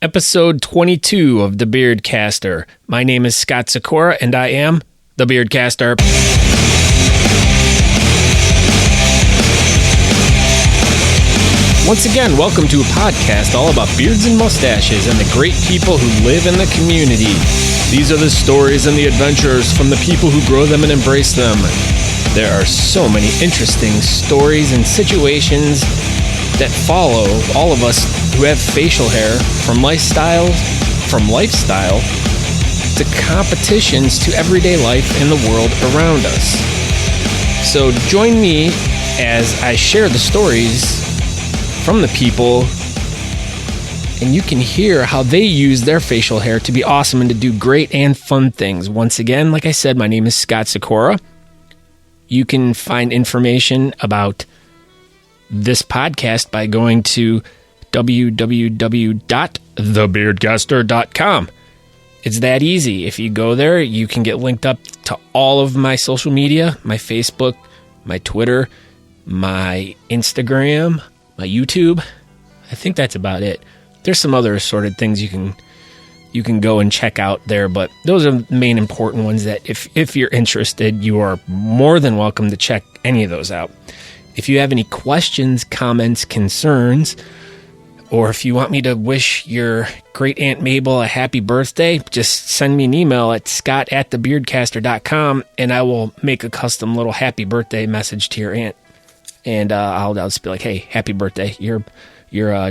episode 22 of The Beardcaster. My name is Scott Sakura, and I am The Beardcaster. Once again, welcome to a podcast all about beards and mustaches and the great people who live in the community. These are the stories and the adventures from the people who grow them and embrace them. There are so many interesting stories and situations that follow all of us who have facial hair, from lifestyle to competitions to everyday life in the world around us. So join me as I share the stories from the people, and you can hear how they use their facial hair to be awesome and to do great and fun things. Once again, like I said, my name is Scott Sakura. You can find information about this podcast by going to www.thebeardcaster.com. It's that easy. If you go there, you can get linked up to all of my social media, my Facebook, my Twitter, my Instagram, my YouTube. I think that's about it. There's some other assorted things you can go and check out there, but those are the main important ones that if you're interested, you are more than welcome to check any of those out. If you have any questions, comments, concerns, or if you want me to wish your great Aunt Mabel a happy birthday, just send me an email at scott@thebeardcaster.com, and I will make a custom little happy birthday message to your aunt. And I'll just be like, hey, happy birthday. Your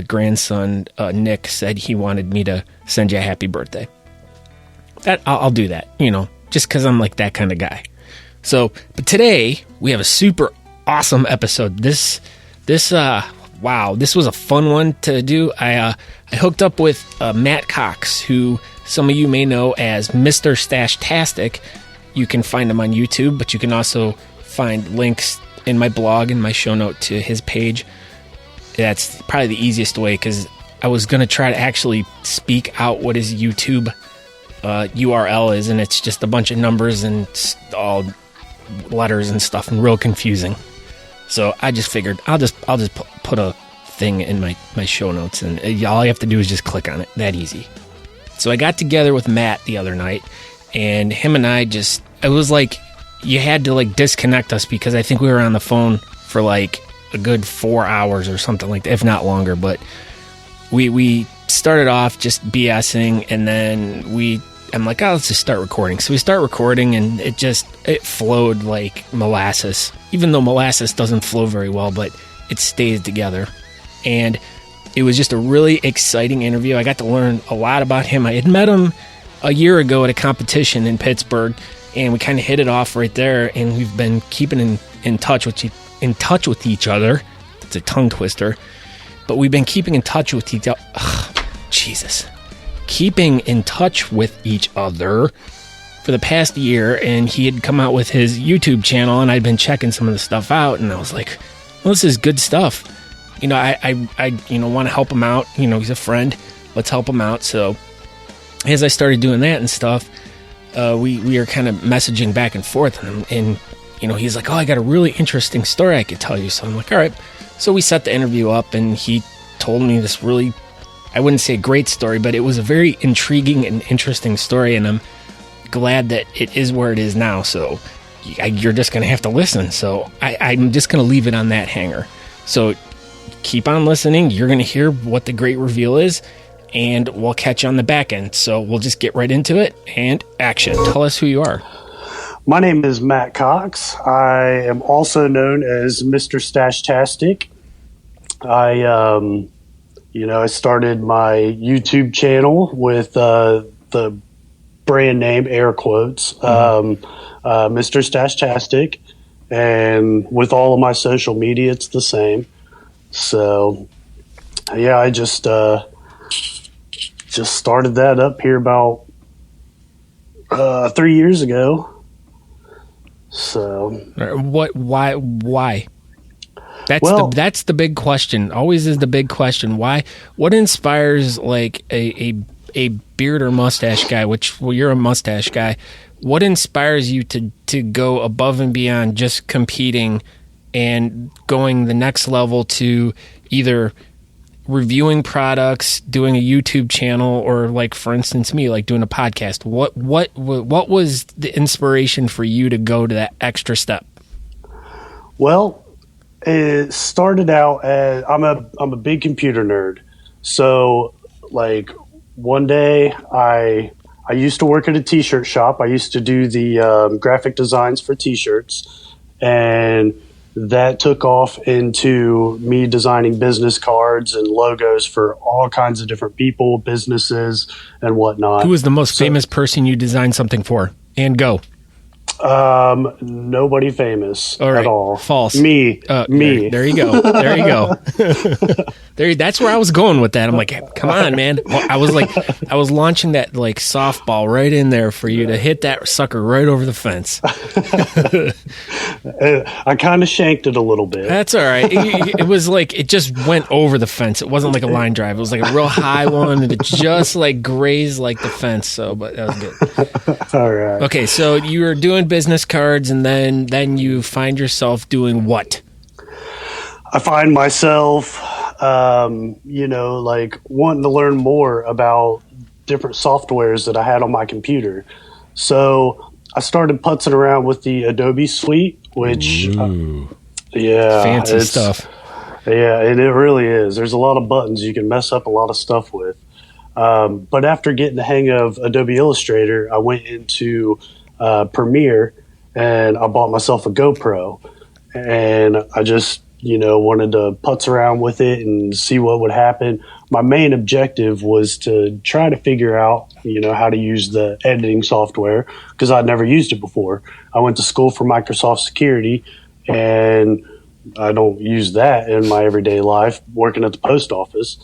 grandson, Nick, said he wanted me to send you a happy birthday. I'll do that, just because I'm like that kind of guy. So, but today, we have a super awesome episode. This was a fun one to do. I hooked up with Matt Cox, who some of you may know as Mr. Stachetastic. You can find him on YouTube, but you can also find links in my blog and my show note to his page. That's probably the easiest way, because I was going to try to actually speak out what his YouTube URL is, and it's just a bunch of numbers and all letters and stuff, and real confusing. So I just figured I'll just put a thing in my show notes, and all you have to do is just click on it. That easy. So I got together with Matt the other night, and him and I it was like you had to disconnect us, because I think we were on the phone for a good 4 hours or something like that, if not longer. But we started off just BSing, and then I'm like, let's just start recording. So we start recording, and it flowed like molasses, even though molasses doesn't flow very well, but it stays together. And it was just a really exciting interview. I got to learn a lot about him. I had met him a year ago at a competition in Pittsburgh, and we kind of hit it off right there, and we've been keeping in touch with each other. It's a tongue twister. But we've been keeping in touch with each other. Keeping in touch with each other for the past year, and he had come out with his YouTube channel, and I'd been checking some of the stuff out, and I was like, well, this is good stuff. I want to help him out. He's a friend. Let's help him out. So as I started doing that and stuff, we are kind of messaging back and forth, and he's like, oh, I got a really interesting story I could tell you. So I'm like, all right. So we set the interview up, and he told me this really, I wouldn't say a great story, but it was a very intriguing and interesting story, and I'm glad that it is where it is now. So you're just going to have to listen. So I'm just going to leave it on that hanger. So keep on listening. You're going to hear what the great reveal is, and we'll catch you on the back end. So we'll just get right into it, and action. Tell us who you are. My name is Matt Cox. I am also known as Mr. Stachetastic. I started my YouTube channel with the brand name, air quotes, Mr. Stachetastic, and with all of my social media, it's the same. So, yeah, I just started that up here about 3 years ago. So why? That's the big question. Always is the big question. Why? What inspires a beard or mustache guy? You're a mustache guy. What inspires you to go above and beyond just competing and going the next level to either reviewing products, doing a YouTube channel, or like, for instance, me, like doing a podcast? What was the inspiration for you to go to that extra step? Well, it started out as I'm a big computer nerd. So like one day I used to work at a t-shirt shop. I used to do the graphic designs for t-shirts, and that took off into me designing business cards and logos for all kinds of different people, businesses, and whatnot. Who was the most famous person you designed something for? And go. Nobody famous at all. False. Me. There you go. There you go. That's where I was going with that. I'm like, come on, man. I was launching that like softball right in there for you to hit that sucker right over the fence. I kind of shanked it a little bit. That's all right. It was like it just went over the fence. It wasn't like a line drive. It was like a real high one, and it just like grazed like the fence. So, but that was good. All right. Okay, so you were doing business cards, and then you find yourself doing what? I find myself, like wanting to learn more about different softwares that I had on my computer. So I started putzing around with the Adobe suite, which, fancy stuff. Yeah, and it really is. There's a lot of buttons you can mess up a lot of stuff with. But after getting the hang of Adobe Illustrator, I went into Premiere, and I bought myself a GoPro, and I just, wanted to putz around with it and see what would happen. My main objective was to try to figure out, how to use the editing software, because I'd never used it before. I went to school for Microsoft security, and I don't use that in my everyday life working at the post office.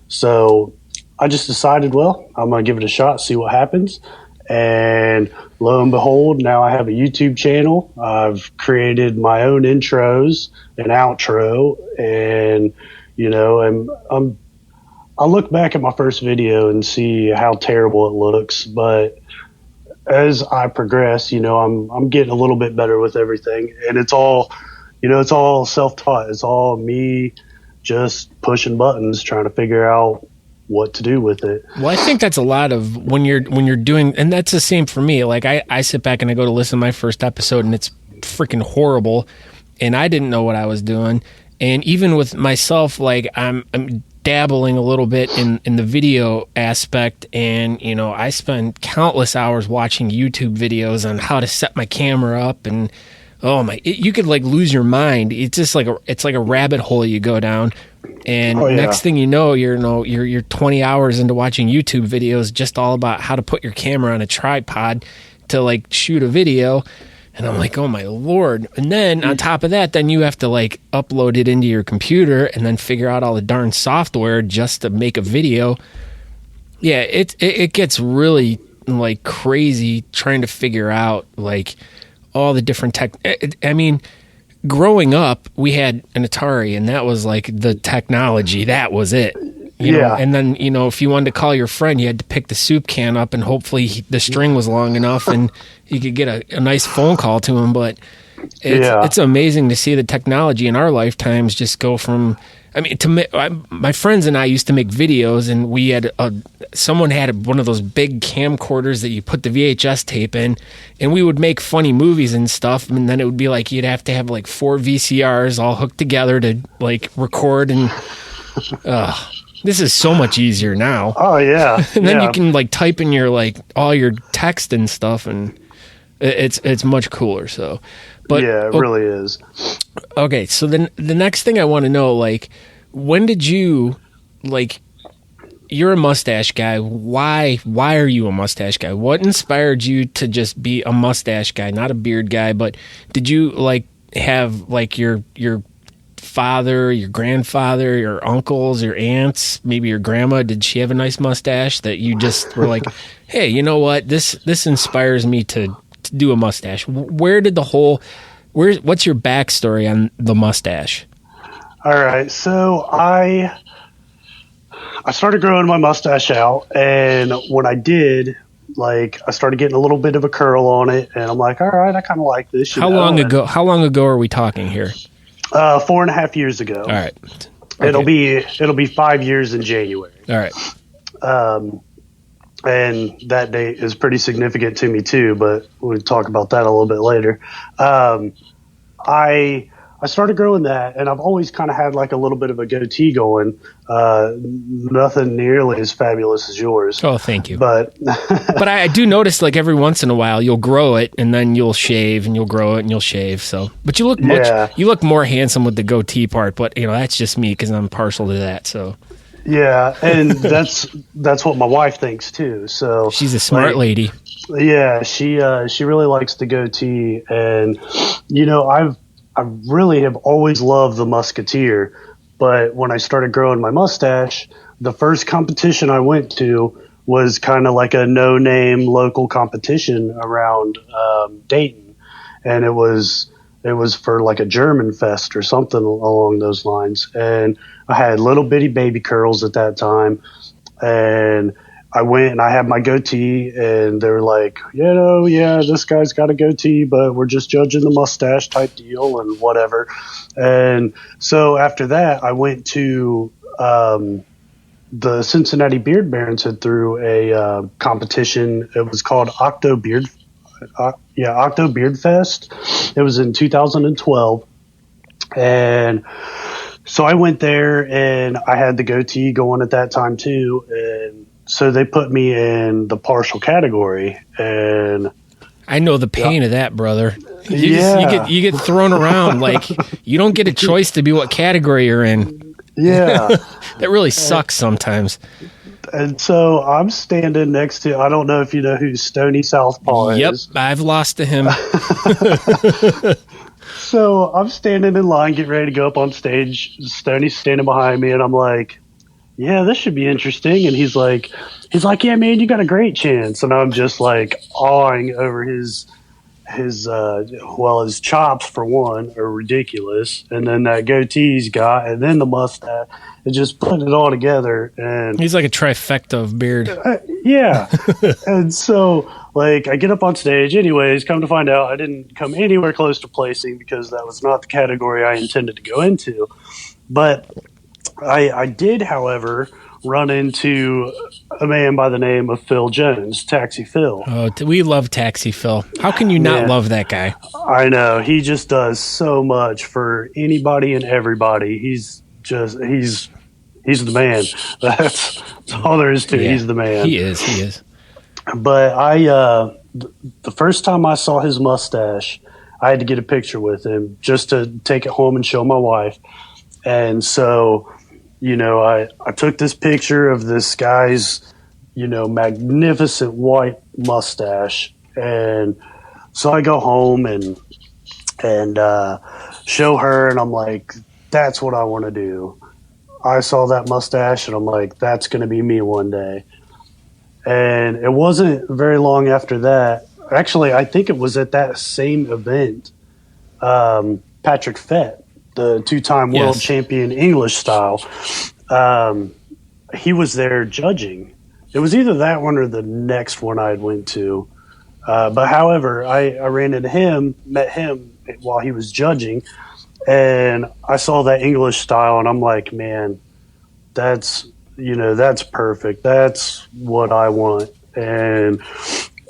So I just decided, well, I'm going to give it a shot, see what happens. And lo and behold, now I have a YouTube channel. I've created my own intros and outro, and I look back at my first video and see how terrible it looks. But as I progress, I'm getting a little bit better with everything, and it's all self-taught. It's all me just pushing buttons, trying to figure out what to do with it. Well, I think that's a lot of when you're doing, and that's the same for me. Like I sit back and I go to listen to my first episode, and it's freaking horrible, and I didn't know what I was doing. And even with myself, like I'm dabbling a little bit in the video aspect, and I spend countless hours watching YouTube videos on how to set my camera up, and you could like lose your mind. It's just like a rabbit hole you go down. And next thing you know, you're 20 hours into watching YouTube videos just all about how to put your camera on a tripod to like shoot a video. And I'm like, oh my Lord. And then on top of that, then you have to like upload it into your computer and then figure out all the darn software just to make a video. Yeah, it gets really like crazy trying to figure out like all the different tech. I mean, growing up, we had an Atari, and that was like the technology. That was it. You know? And then, if you wanted to call your friend, you had to pick the soup can up, and hopefully the string was long enough and you could get a nice phone call to him. But it's amazing to see the technology in our lifetimes just go from, my friends and I used to make videos, and we had someone had one of those big camcorders that you put the VHS tape in, and we would make funny movies and stuff. And then it would be like you'd have to have like 4 VCRs all hooked together to like record. And this is so much easier now. Oh yeah, and then you can like type in your like all your text and stuff, and it's much cooler. So. But, yeah, it really is. Okay, so then the next thing I want to know, like, when did you, like, you're a mustache guy. Why are you a mustache guy? What inspired you to just be a mustache guy, not a beard guy? But did you, like, have, like, your father, your grandfather, your uncles, your aunts, maybe your grandma, did she have a nice mustache that you just were like, hey, you know what, this inspires me to do a mustache? What's your backstory on the mustache? All right, so I started growing my mustache out, and when I did, like, I started getting a little bit of a curl on it, and I'm like, all right, I kind of like this. How long ago are we talking here? 4.5 years ago. All right. Okay. It'll be 5 years in January. All right. And that date is pretty significant to me too, but we'll talk about that a little bit later. I started growing that, and I've always kind of had like a little bit of a goatee going. Nothing nearly as fabulous as yours. Oh, thank you. But but I do notice like every once in a while you'll grow it and then you'll shave and you'll grow it and you'll shave. So, but you look more handsome with the goatee part. But that's just me because I'm partial to that. So. Yeah, and that's what my wife thinks too. So she's a smart lady. Yeah, she really likes the goatee, and I really have always loved the musketeer. But when I started growing my mustache, the first competition I went to was kind of like a no-name local competition around Dayton, and it was for like a German fest or something along those lines. And I had little bitty baby curls at that time, and I went and I had my goatee, and they were like, yeah, this guy's got a goatee, but we're just judging the mustache type deal and whatever. And so after that, I went to the Cincinnati Beard Barons had threw a competition. It was called Octo Beard Fest. It was in 2012, and so I went there, and I had the goatee going at that time too, and so they put me in the partial category. And I know the pain of that, brother. You get thrown around like you don't get a choice to be what category you're in. Yeah, that really sucks sometimes. And so I'm standing next to, I don't know if you know who Stony Southpaw is. Yep, I've lost to him. So I'm standing in line, getting ready to go up on stage. Stoney's standing behind me, and I'm like, yeah, this should be interesting. And he's like, yeah, man, you got a great chance. And I'm just like awing over his chops for one are ridiculous, and then that goatee he's got, and then the mustache, and just putting it all together. And he's like a trifecta of beard. Yeah. And so like I get up on stage. Anyways, come to find out I didn't come anywhere close to placing because that was not the category I intended to go into. But I did, however, run into a man by the name of Phil Jones, Taxi Phil. Oh, we love Taxi Phil. How can you not love that guy? I know. He just does so much for anybody and everybody. He's the man. That's all there is to it. Yeah, he's the man. He is. But the first time I saw his mustache, I had to get a picture with him just to take it home and show my wife. And so, I took this picture of this guy's, magnificent white mustache. And so I go home and show her, and I'm like, that's what I want to do. I saw that mustache, and I'm like, that's going to be me one day. And it wasn't very long after that. Actually, I think it was at that same event, Patrick Fett, the two-time world champion English style, he was there judging. It was either that one or the next one I went to. But however, I ran into him, met him while he was judging, and I saw that English style, and I'm like, man, that's perfect. That's what I want. And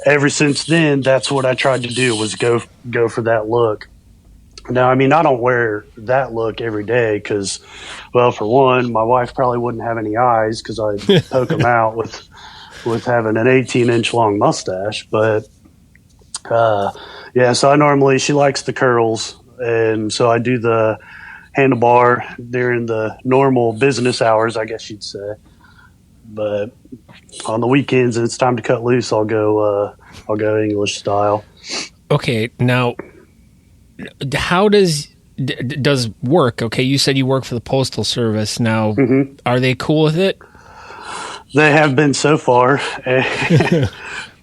ever since then, that's what I tried to do, was go for that look. Now, I mean, I don't wear that look every day because, well, for one, my wife probably wouldn't have any eyes because I'd poke them out with having an 18-inch long mustache. But, so she likes the curls, and so I do the handlebar during the normal business hours, I guess you'd say. But on the weekends, it's time to cut loose. I'll go English style. Okay, now, how does work? Okay, you said you work for the Postal Service. Now, Are they cool with it? They have been so far.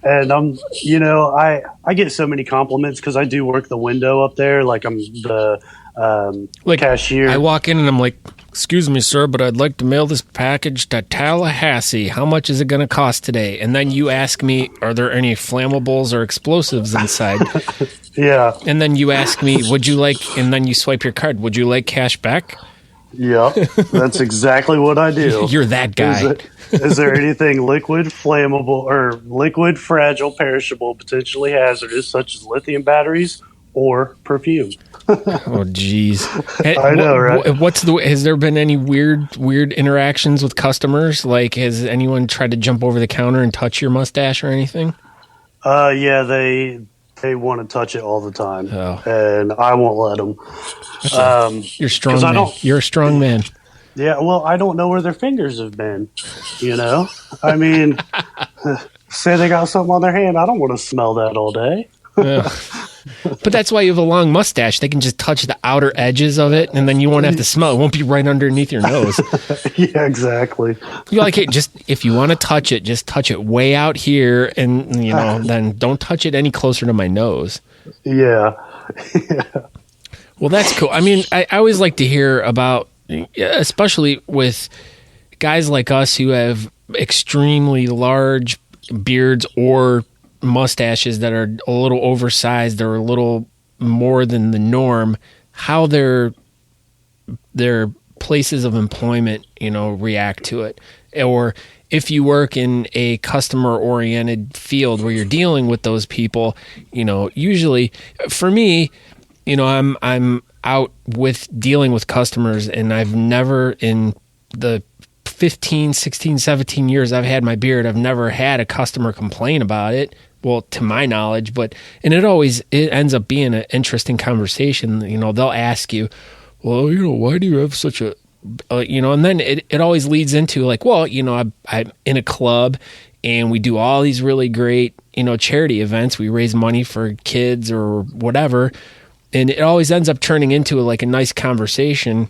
And I'm, I get so many compliments because I do work the window up there. Like I'm the cashier. I walk in and I'm like, excuse me, sir, but I'd like to mail this package to Tallahassee. How much is it going to cost today? And then you ask me, are there any flammables or explosives inside? Yeah. And then you ask me, would you like, and then you swipe your card, would you like cash back? Yep, that's exactly what I do. You're that guy. Is there anything liquid, flammable, or liquid, fragile, perishable, potentially hazardous, such as lithium batteries or perfume? Oh, geez. I know, right? Has there been any weird interactions with customers? Like, has anyone tried to jump over the counter and touch your mustache or anything? Yeah, they want to touch it all the time, and I won't let them. You're strong, man. You're a strong man. Yeah, well, I don't know where their fingers have been, you know? I mean, say they got something on their hand, I don't want to smell that all day. Yeah. But that's why you have a long mustache. They can just touch the outer edges of it, and then you won't have to smell. It won't be right underneath your nose. Yeah, exactly. You're like, hey, just if you want to touch it, just touch it way out here, and then don't touch it any closer to my nose. Yeah. Well, that's cool. I mean, I always like to hear about, especially with guys like us who have extremely large beards or mustaches that are a little oversized or a little more than the norm, how their places of employment, react to it. Or if you work in a customer oriented field where you're dealing with those people, usually for me, I'm out with dealing with customers, and I've never, in the 15, 16, 17 years I've had my beard, I've never had a customer complain about it. Well, to my knowledge, and it ends up being an interesting conversation. They'll ask you, well, why do you have such a, and then it always leads into like, well, I'm in a club and we do all these really great, charity events. We raise money for kids or whatever. And it always ends up turning into like a nice conversation.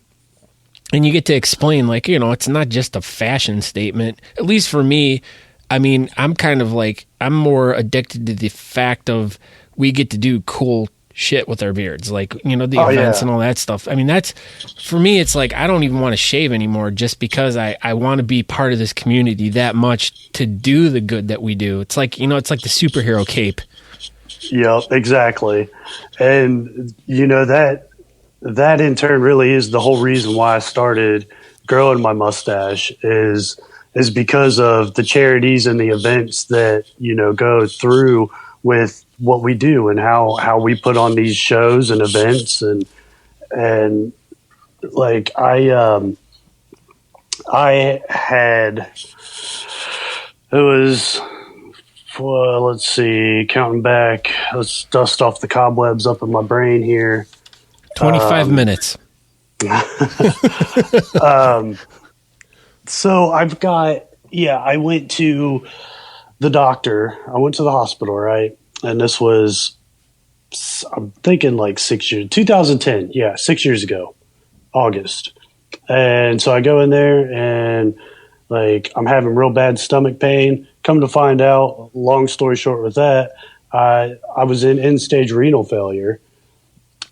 And you get to explain, like, it's not just a fashion statement. At least for me, I mean, I'm kind of like, I'm more addicted to the fact of we get to do cool shit with our beards. Like, the events and all that stuff. I mean, that's, for me, it's like, I don't even want to shave anymore just because I want to be part of this community that much to do the good that we do. It's like, it's like the superhero cape. Yeah, exactly. And, that in turn really is the whole reason why I started growing my mustache is because of the charities and the events that, go through with what we do and how we put on these shows and events. And like, I had, it was, well, let's see, counting back, let's dust off the cobwebs up in my brain here. 25 minutes. So I've got, I went to the doctor. I went to the hospital, right? And this was, I'm thinking like 6 years, 2010. Yeah, 6 years ago, August. And so I go in there and like, I'm having real bad stomach pain. Come to find out, long story short with that, I was in end-stage renal failure.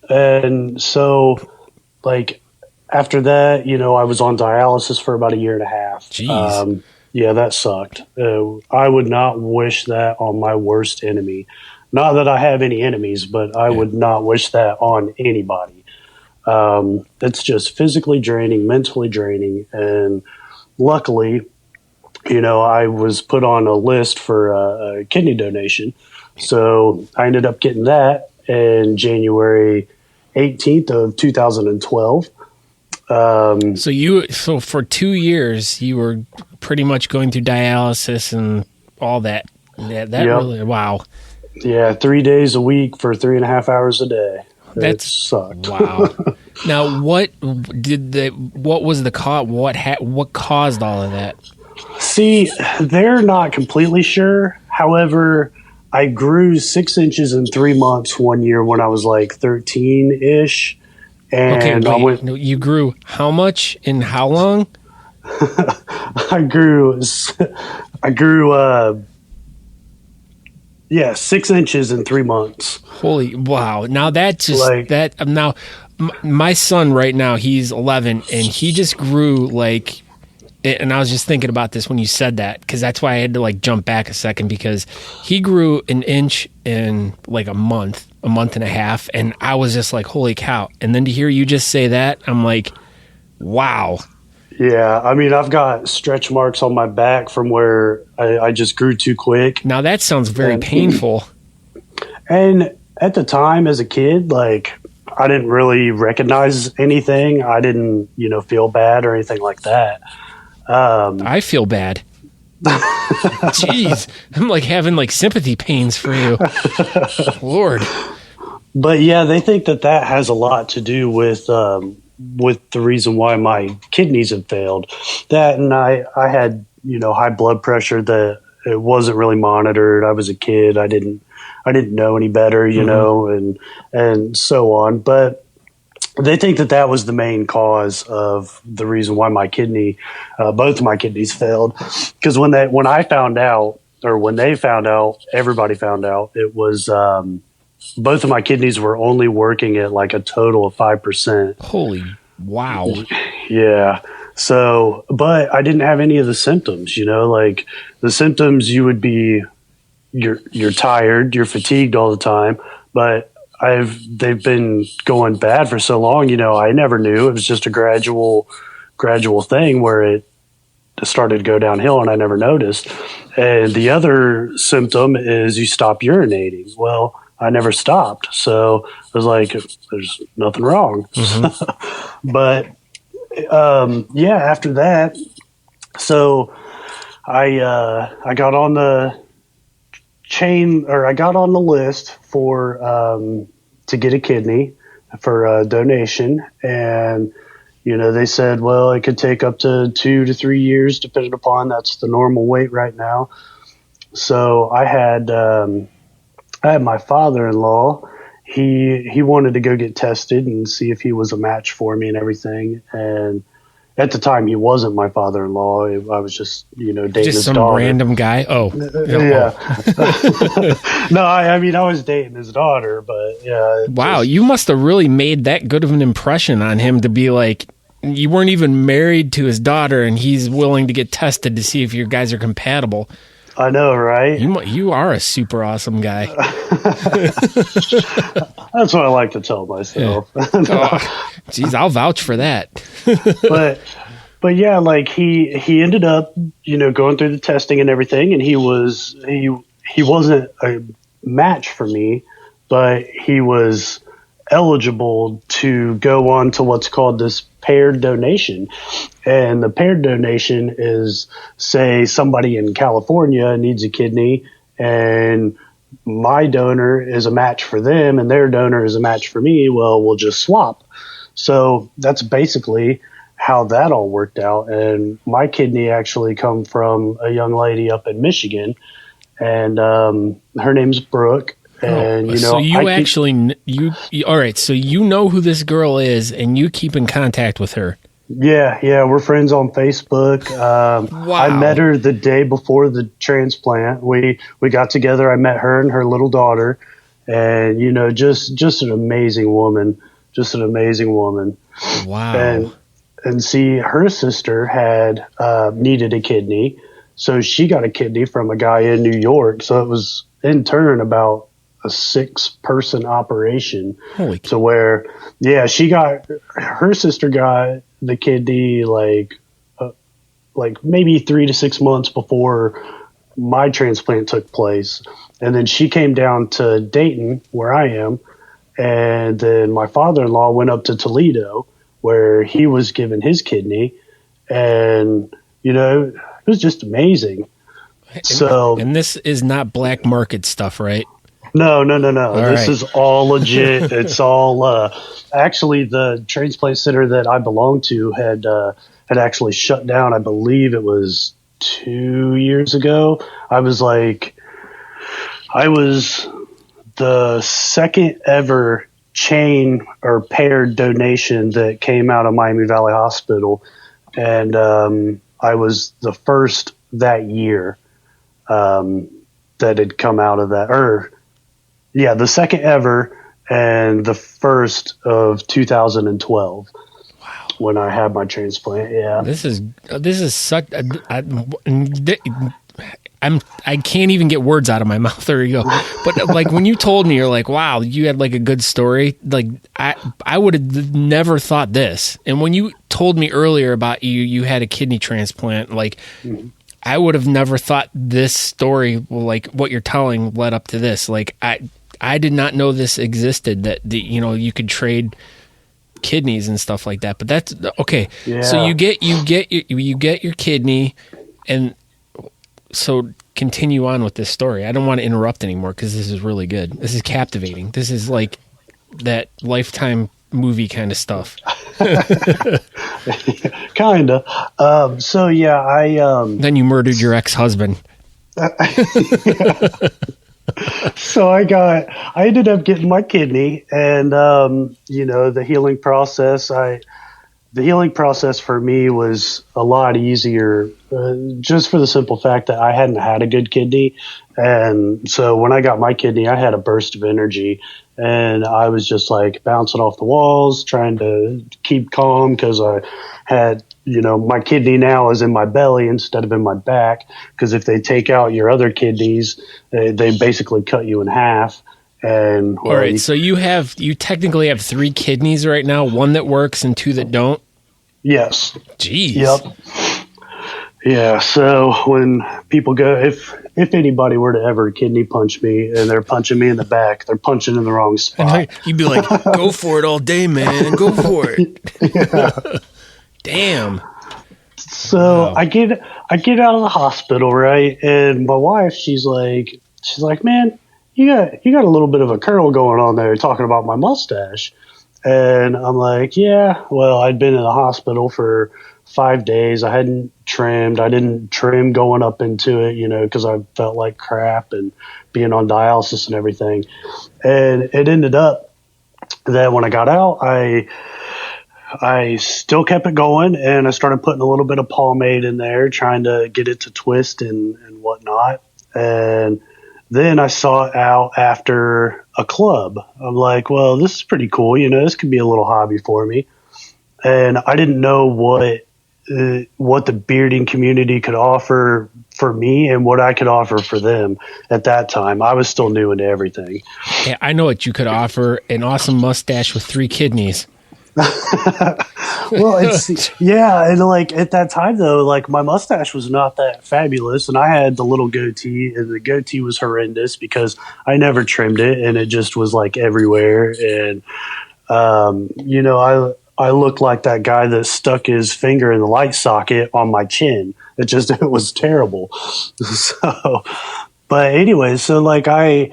And so, like, after that, I was on dialysis for about a year and a half. Jeez. Yeah, that sucked. I would not wish that on my worst enemy. Not that I have any enemies, but I would not wish that on anybody. It's just physically draining, mentally draining. And luckily, I was put on a list for a kidney donation. So I ended up getting that in January 18th of 2012. So for 2 years you were pretty much going through dialysis and all that. That yep. Really, wow. Yeah, 3 days a week for 3.5 hours a day. That sucked. Wow. Now, what was the cause? What caused all of that? See, they're not completely sure. However, I grew 6 inches in 3 months one year when I was like 13-ish. And okay, you grew how much in how long? I grew 6 inches in 3 months. Holy, wow. Now that's just now my son right now, he's 11 and he just grew like, and I was just thinking about this when you said that, because that's why I had to like jump back a second, because he grew an inch in like a month and a half, and I was just like, holy cow. And then to hear you just say that, I'm like, Wow. Yeah, I mean, I've got stretch marks on my back from where I just grew too quick. Now that sounds very painful. And at the time as a kid, like, I didn't really recognize anything. I didn't, feel bad or anything like that. I feel bad. Jeez, I'm like having like sympathy pains for you. Lord. But yeah, they think that has a lot to do with the reason why my kidneys have failed. That, and I had, high blood pressure that it wasn't really monitored. I was a kid. I didn't know any better, and so on. But they think that was the main cause of the reason why my both of my kidneys failed. Because when they found out, everybody found out, it was both of my kidneys were only working at like a total of 5%. Holy wow! Yeah. So, but I didn't have any of the symptoms. Like the symptoms, you would be you're tired, you're fatigued all the time, but they've been going bad for so long, I never knew. It was just a gradual thing where it started to go downhill and I never noticed. And the other symptom is you stop urinating. Well, I never stopped. So I was like, there's nothing wrong. Mm-hmm. But, after that, so I got on the list for to get a kidney for a donation, and they said, well, it could take up to 2 to 3 years, depending upon, that's the normal wait right now. So I had my father-in-law. He wanted to go get tested and see if he was a match for me and everything, and at the time, he wasn't my father-in-law. I was just, dating his daughter. Just some random guy? Oh. Yeah. No, I mean, I was dating his daughter, but yeah. Wow, you must have really made that good of an impression on him to be like, you weren't even married to his daughter, and he's willing to get tested to see if your guys are compatible. I know, right? You are a super awesome guy. That's what I like to tell myself. Geez, I'll vouch for that. but yeah, like he ended up, going through the testing and everything, and he wasn't a match for me, but he was eligible to go on to what's called this paired donation. And the paired donation is, say somebody in California needs a kidney and my donor is a match for them and their donor is a match for me. Well, we'll just swap. So that's basically how that all worked out. And my kidney actually come from a young lady up in Michigan, and her name's Brooke. And so all right. So you know who this girl is, and you keep in contact with her. Yeah, we're friends on Facebook. Wow. I met her the day before the transplant. We got together. I met her and her little daughter, and just an amazing woman. Just an amazing woman. Wow. And see, her sister had needed a kidney, so she got a kidney from a guy in New York. So it was in turn about a 6-person operation. To where, her sister got the kidney like maybe 3 to 6 months before my transplant took place. And then she came down to Dayton, where I am. And then my father-in-law went up to Toledo, where he was given his kidney. And, it was just amazing. And this is not black market stuff, right? No. This is all legit. It's all actually the transplant center that I belong to had actually shut down. I believe it was 2 years ago. I was the second ever chain or paired donation that came out of Miami Valley Hospital, and I was the first that year that had come out of that. The second ever and the first of 2012. Wow. When I had my transplant. Yeah. This is such I can't even get words out of my mouth. There you go. But like when you told me, you're like, wow, you had like a good story. Like I would have never thought this. And when you told me earlier about you had a kidney transplant, like I would have never thought this story, like what you're telling, led up to this. Like I did not know this existed, that you could trade kidneys and stuff like that. But that's okay. Yeah. So you get your kidney, and so continue on with this story. I don't want to interrupt anymore because this is really good. This is captivating. This is like that Lifetime movie kind of stuff. Kinda. So yeah, Then you murdered your ex-husband. So I ended up getting my kidney, and the healing process for me was a lot easier, just for the simple fact that I hadn't had a good kidney. And so when I got my kidney, I had a burst of energy, and I was just like bouncing off the walls, trying to keep calm, because I had, my kidney now is in my belly instead of in my back, because if they take out your other kidneys, they basically cut you in half. And all right, so you technically have 3 kidneys right now, 1 that works and 2 that don't? Yes. Jeez. Yep. Yeah, so when people go, if anybody were to ever kidney punch me and they're punching me in the back, they're punching in the wrong spot. You'd be like, go for it all day, man. Go for it. Yeah. Damn. So wow. I get out of the hospital, right? And my wife, she's like, man, you got a little bit of a curl going on there, talking about my mustache. And I'm like, yeah, well, I'd been in the hospital for 5 days. I hadn't trimmed. I didn't trim going up into it, because I felt like crap and being on dialysis and everything. And it ended up that when I got out, I still kept it going, and I started putting a little bit of pomade in there, trying to get it to twist and whatnot. And then I sought out after a club. I'm like, well, this is pretty cool. This could be a little hobby for me. And I didn't know what the bearding community could offer for me and what I could offer for them at that time. I was still new into everything. Yeah, I know what you could offer: an awesome mustache with 3 kidneys. Well, and like at that time though, like my mustache was not that fabulous, and I had the little goatee, and the goatee was horrendous because I never trimmed it, and it just was like everywhere. And I looked like that guy that stuck his finger in the light socket on my chin. It was terrible. So, but anyway, so like I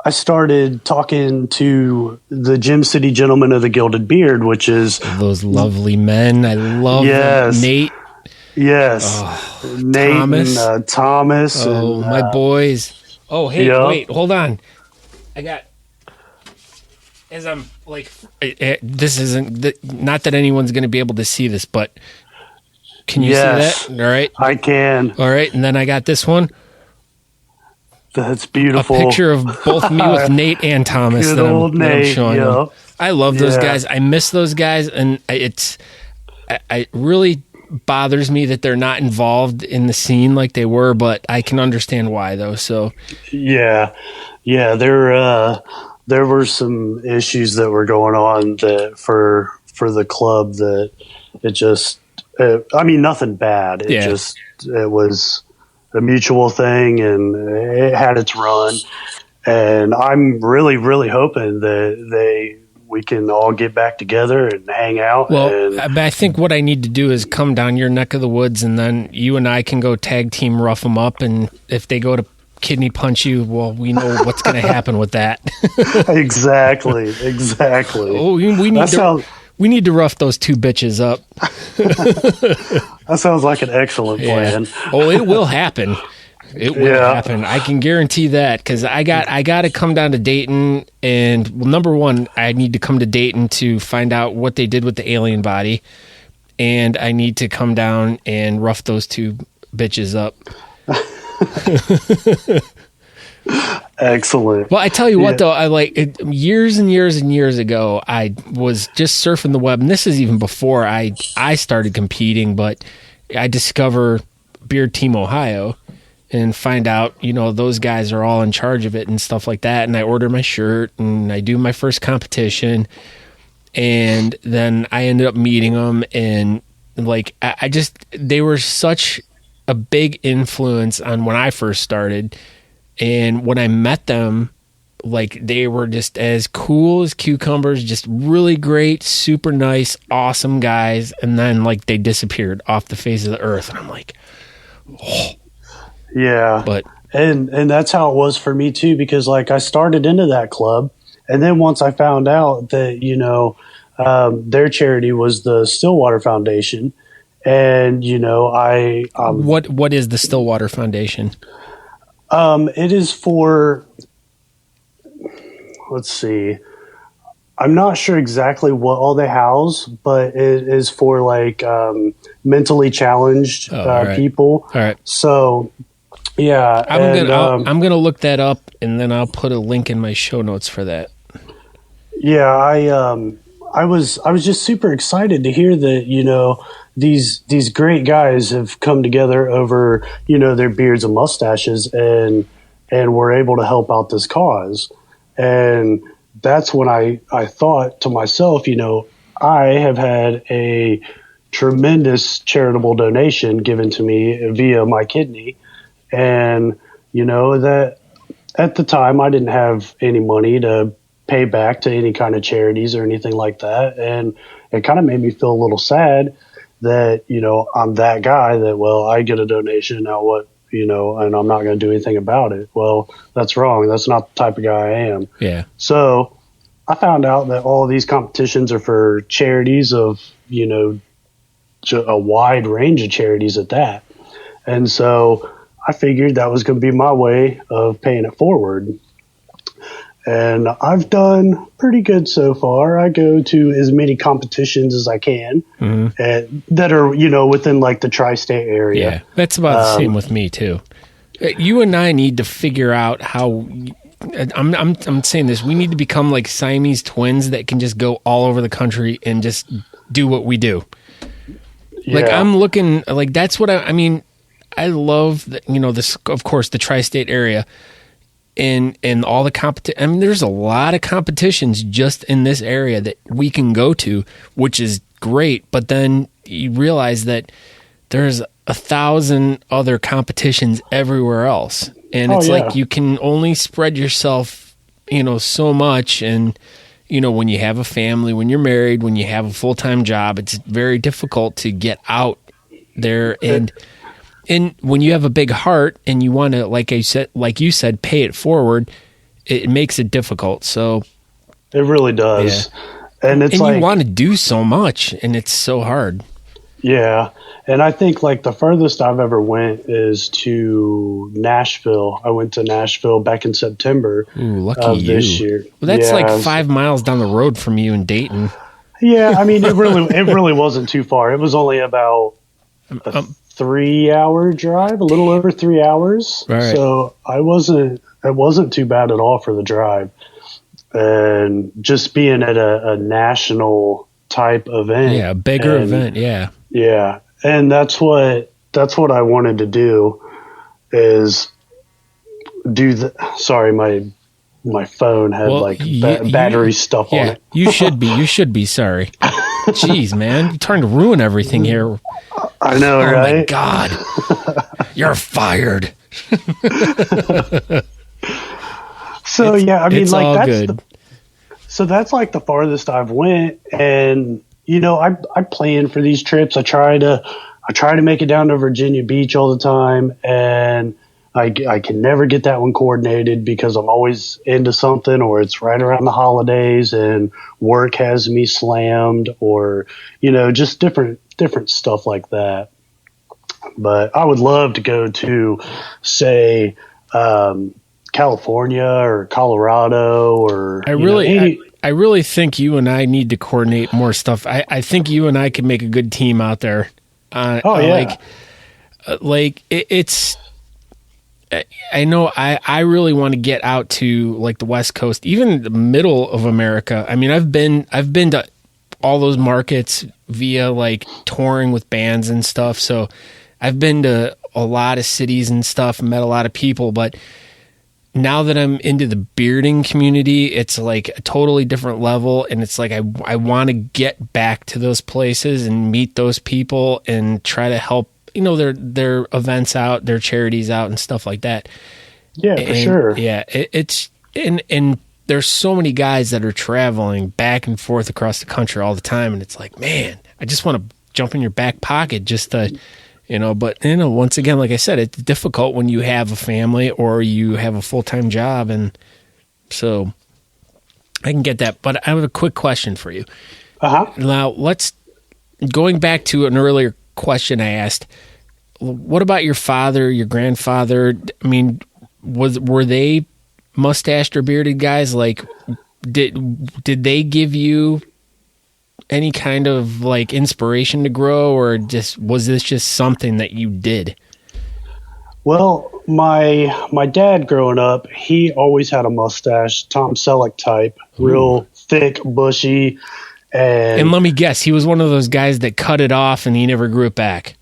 started talking to the Gym City Gentlemen of the Gilded Beard, which is those lovely men. I love them. Nate. Yes. Oh, Nate Thomas. And Thomas. Oh, and, my boys. Oh, hey, wait, hold on. I got, as I'm like, this isn't, not that anyone's going to be able to see this, but can you see that? All right. I can. All right. And then I got this one. That's beautiful. A picture of both me with Nate and Thomas that I'm showing them. I love those guys. I miss those guys, and it really bothers me that they're not involved in the scene like they were, but I can understand why, though. So there were some issues that were going on that for the club that nothing bad. It was a mutual thing, and it had its run. And I'm really, really hoping that we can all get back together and hang out. Well, I think what I need to do is come down your neck of the woods, and then you and I can go tag team rough them up. And if they go to kidney punch you, well, we know what's going to happen with that. Exactly. Oh, we need to rough those 2 bitches up. That sounds like an excellent plan. Oh, it will happen. It will happen. I can guarantee that, because I got to come down to Dayton, and number one, I need to come to Dayton to find out what they did with the alien body, and I need to come down and rough those 2 bitches up. Excellent. Well, I tell you what, though, I like it, years and years and years ago, I was just surfing the web, and this is even before I started competing, but I discover Beard Team Ohio and find out, those guys are all in charge of it and stuff like that. And I order my shirt, and I do my first competition, And then I ended up meeting them, and like they were such a big influence on when I first started. And when I met them, like they were just as cool as cucumbers, just really great, super nice, awesome guys. And then like they disappeared off the face of the earth. And I'm like, oh. Yeah. But and that's how it was for me too, because like I started into that club, and then once I found out that, you know, their charity was the Stillwater Foundation, and you know, what is the Stillwater Foundation? It is for, let's see, I'm not sure exactly what all they house, but it is for like mentally challenged people. All right. So yeah, I'm gonna look that up, and then I'll put a link in my show notes for that. Yeah, I was just super excited to hear that, you know, these great guys have come together over, you know, their beards and mustaches, and were able to help out this cause. And that's when I thought to myself, you know, I have had a tremendous charitable donation given to me via my kidney. And, you know, that at the time I didn't have any money to pay back to any kind of charities or anything like that. And it kind of made me feel a little sad that, you know, I'm that guy that, well, I get a donation, now what, you know, and I'm not going to do anything about it. Well, that's wrong. That's not the type of guy I am. Yeah. So I found out that all these competitions are for charities of, you know, a wide range of charities at that. And so I figured that was going to be my way of paying it forward. And I've done pretty good so far. I go to as many competitions as I can that are, you know, within like the tri-state area. Yeah, that's about the same with me too. You and I need to figure out how. I'm saying this. We need to become like Siamese twins that can just go all over the country and just do what we do. Yeah. Like I'm looking like that's what I mean. I love that, you know, this, of course, the tri-state area. And all the competition. I mean, there's a lot of competitions just in this area that we can go to, which is great. But then you realize that there's 1,000 other competitions everywhere else, and it's like you can only spread yourself, you know, so much. And you know, when you have a family, when you're married, when you have a full-time job, it's very difficult to get out there and when you have a big heart and you want to, like you said, pay it forward, it makes it difficult. So it really does. Yeah. And it's like, you want to do so much, and it's so hard. Yeah. And I think like the furthest I've ever went is to Nashville. I went to Nashville back in September of this year. Well, that's like 5 miles down the road from you in Dayton. Yeah. I mean, it really wasn't too far. It was only about 3-hour drive, a little over 3 hours. Right. So it wasn't too bad at all for the drive. And just being at a national type event. Yeah, a bigger event, yeah. Yeah. And that's what I wanted to do is sorry, my phone had battery stuff on it. You should be sorry. Jeez, man, you're trying to ruin everything here. I know, right? Oh my God. You're fired. So yeah, I mean, like that's good. So that's like the farthest I've went, and you know, I plan for these trips. I try to make it down to Virginia Beach all the time, and I can never get that one coordinated because I'm always into something, or it's right around the holidays and work has me slammed, or you know, just different stuff like that. But I would love to go to, say, California or Colorado, or I really think you and I need to coordinate more stuff. I think you and I could make a good team out there. It's. I know I really want to get out to like the West Coast, even the middle of America. I mean, I've been to all those markets via like touring with bands and stuff. So I've been to a lot of cities and stuff, met a lot of people, but now that I'm into the bearding community, it's like a totally different level. And it's like, I want to get back to those places and meet those people and try to help, their events out, their charities out and stuff like that. Yeah, for sure. Yeah. It's, and there's so many guys that are traveling back and forth across the country all the time. And it's like, man, I just want to jump in your back pocket just to, but once again, like I said, it's difficult when you have a family or you have a full-time job. And so I can get that, but I have a quick question for you. Now going back to an earlier question I asked, what about your father, your grandfather? I mean, were they mustached or bearded guys? Like, did they give you any kind of like inspiration to grow, or was this just something that you did? Well, my dad growing up, he always had a mustache, Tom Selleck type, real thick, bushy. And let me guess, he was one of those guys that cut it off and he never grew it back.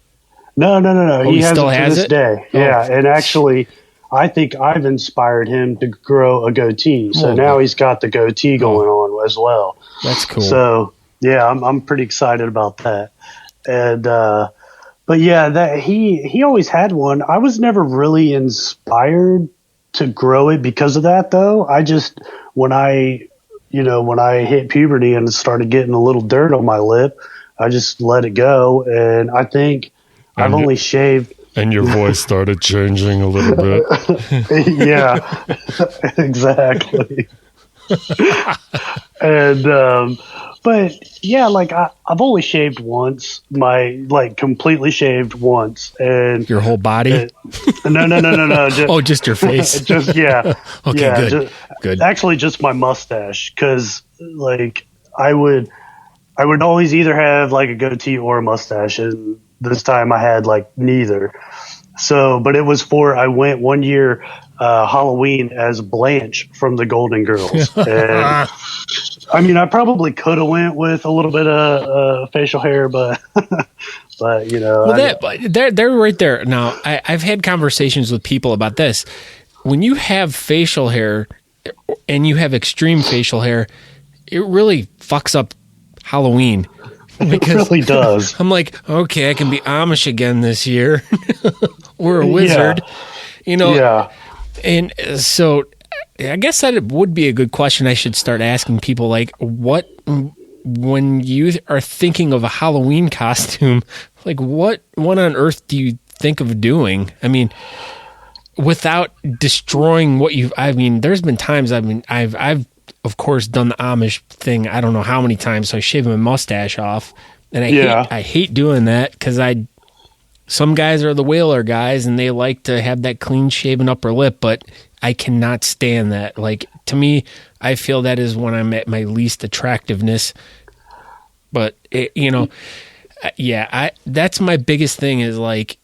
No. Oh, he still has it to this day. Oh. Yeah, and actually, I think I've inspired him to grow a goatee. So now he's got the goatee going on as well. That's cool. So yeah, I'm pretty excited about that. And but yeah, that he always had one. I was never really inspired to grow it because of that, though. I just when I hit puberty and started getting a little dirt on my lip, I just let it go. And I think I've only shaved. And your voice started changing a little bit. Yeah, exactly. And but yeah, like I've only shaved once, completely shaved once, and your whole body. No. Just your face. Yeah. Okay, yeah, good. Actually, just my mustache, because like I would always either have like a goatee or a mustache, and this time I had like neither. So, but it was I went one year Halloween as Blanche from the Golden Girls. And I mean, I probably could have went with a little bit of facial hair, but Well, they're right there. Now, I've had conversations with people about this. When you have facial hair and you have extreme facial hair, it really fucks up Halloween. It really does. I'm like, okay, I can be Amish again this year. We're a wizard, Yeah. And so I guess that would be a good question. I should start asking people, like, when you are thinking of a Halloween costume, like what on earth do you think of doing? I mean, without destroying there's been times I've of course done the Amish thing. I don't know how many times. So I shaved my mustache off, and I hate doing that because some guys are the whaler guys and they like to have that clean shaven upper lip, but I cannot stand that. Like, to me, I feel that is when I'm at my least attractiveness. But that's my biggest thing is like,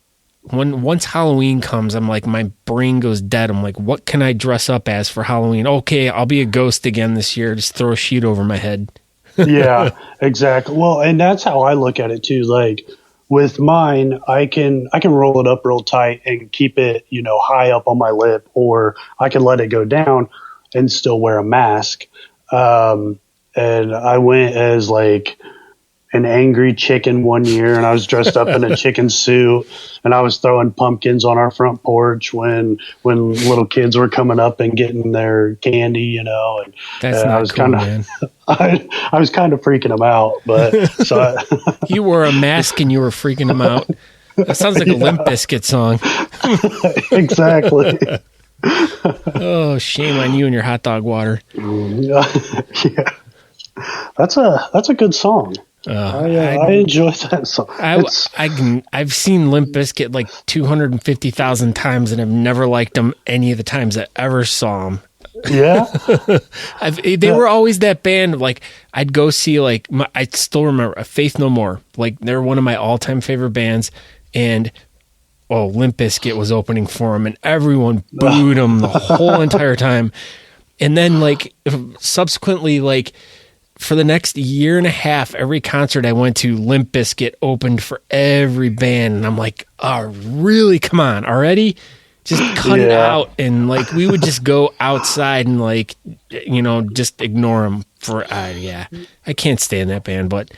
once Halloween comes, I'm like, my brain goes dead. I'm like, what can I dress up as for Halloween? Okay, I'll be a ghost again this year. Just throw a sheet over my head. Yeah, exactly. Well, and that's how I look at it too. Like with mine, I can roll it up real tight and keep it, high up on my lip, or I can let it go down and still wear a mask. And I went as like an angry chicken one year, and I was dressed up in a chicken suit, and I was throwing pumpkins on our front porch when little kids were coming up and getting their candy, and that's not I was cool, man. I was kind of freaking them out, but so you wore a mask and you were freaking them out. That sounds like a Limp Bizkit song. Exactly. Oh, shame on you and your hot dog water. Yeah. That's a good song. I enjoy that song. I've seen Limp Bizkit like 250,000 times, and I've never liked them any of the times I ever saw them. Yeah, they were always that band. Like I'd go see, like I still remember Faith No More. Like they're one of my all-time favorite bands, and Limp Bizkit was opening for them, and everyone booed them the whole entire time. And then like subsequently, like for the next year and a half, every concert I went to, Limp Bizkit opened for every band, and I'm like, oh, really? Come on, already? just cut it out. And like, we would just go outside and like, you know, just ignore them for, I can't stand that band, but,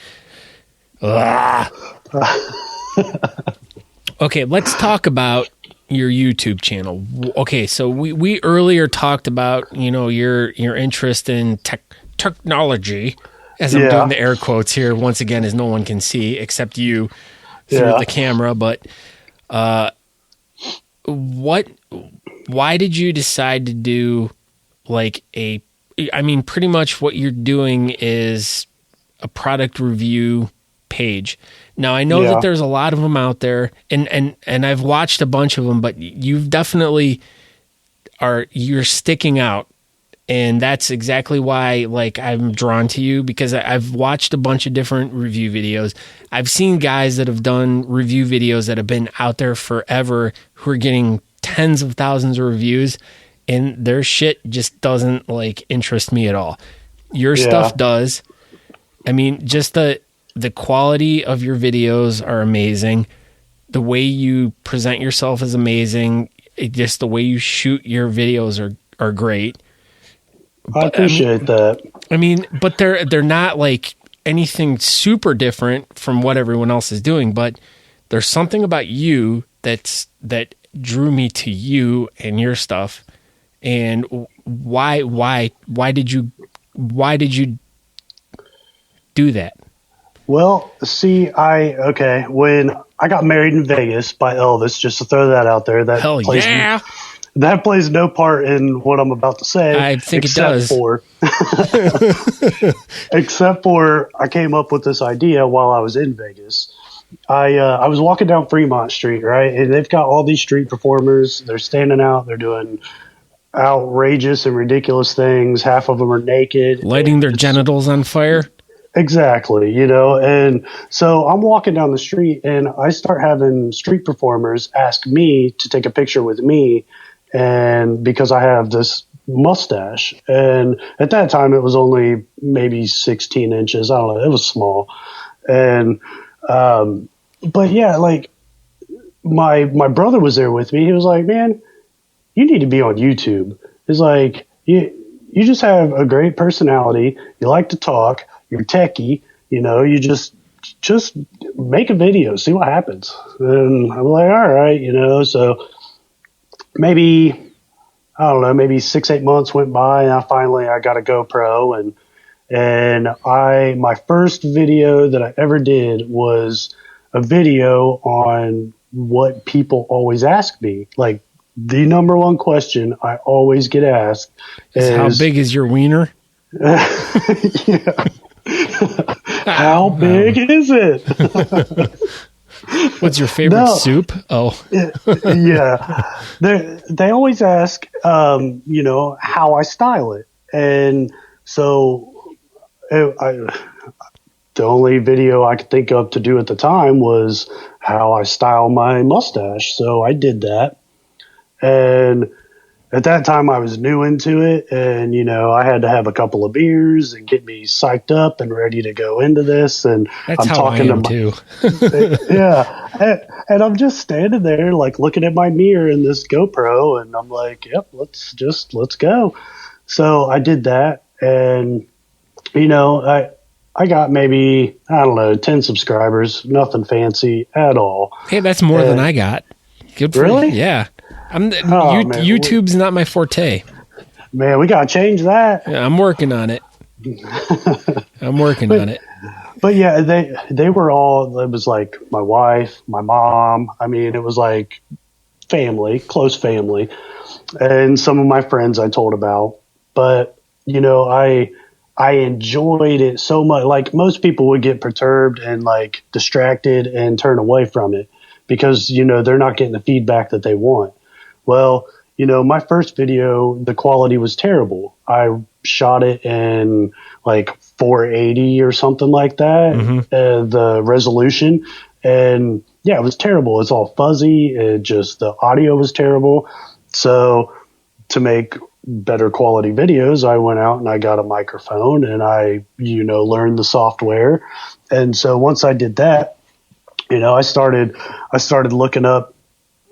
okay, let's talk about your YouTube channel. Okay, so we earlier talked about, you know, your interest in technology, as I'm doing the air quotes here once again, as no one can see except you through the camera. But why did you decide to do like pretty much what you're doing is a product review page. Now, I know that there's a lot of them out there, and I've watched a bunch of them, but you've definitely you're sticking out, and that's exactly why, like, I'm drawn to you, because I've watched a bunch of different review videos. I've seen guys that have done review videos that have been out there forever who are getting tens of thousands of reviews, and their shit just doesn't, like, interest me at all. Your stuff does. I mean, just the quality of your videos are amazing. The way you present yourself is amazing. Just the way you shoot your videos are great. I appreciate that. I mean, but they're not like anything super different from what everyone else is doing, but there's something about you that drew me to you and your stuff. And why did you do that? Well, see, when I got married in Vegas by Elvis, just to throw that out there, that plays no part in what I'm about to say. I think it does. Except for I came up with this idea while I was in Vegas. I was walking down Fremont Street, right? And they've got all these street performers. They're standing out. They're doing outrageous and ridiculous things. Half of them are naked. Lighting their genitals on fire. Exactly, you know, and so I'm walking down the street and I start having street performers ask me to take a picture with me, and because I have this mustache, and at that time it was only maybe 16 inches. I don't know, it was small. And but yeah, like my brother was there with me. He was like, "Man, you need to be on YouTube." He's like, you just have a great personality. You like to talk. You're techie, you know, you just make a video, see what happens. And I'm like, all right, you know, so maybe 6-8 months went by, and I got a GoPro, and my first video that I ever did was a video on what people always ask me. Like, the number one question I always get asked is how big is your wiener? Yeah. How big is it? What's your favorite soup? Oh, yeah. They always ask, you know, how I style it. And so the only video I could think of to do at the time was how I style my mustache. So I did that. And at that time, I was new into it, and, you know, I had to have a couple of beers and get me psyched up and ready to go into this. And that's how I am too. Yeah. And I'm just standing there, like, looking at my mirror in this GoPro, and I'm like, yep, let's go. So I did that, and, you know, I got maybe, I don't know, 10 subscribers, nothing fancy at all. Hey, that's more than I got. Good for really? You. Yeah. YouTube's not my forte. Man, we got to change that. Yeah, I'm working on it. But yeah, they were all, it was like my wife, my mom. I mean, it was like family, close family, and some of my friends I told about. But, you know, I enjoyed it so much. Like, most people would get perturbed and like distracted and turn away from it because, you know, they're not getting the feedback that they want. Well, you know, my first video, the quality was terrible. I shot it in like 480 or something like that, the resolution. And yeah, it was terrible. It's all fuzzy. The audio was terrible. So to make better quality videos, I went out and I got a microphone and I, you know, learned the software. And so once I did that, you know, I started looking up,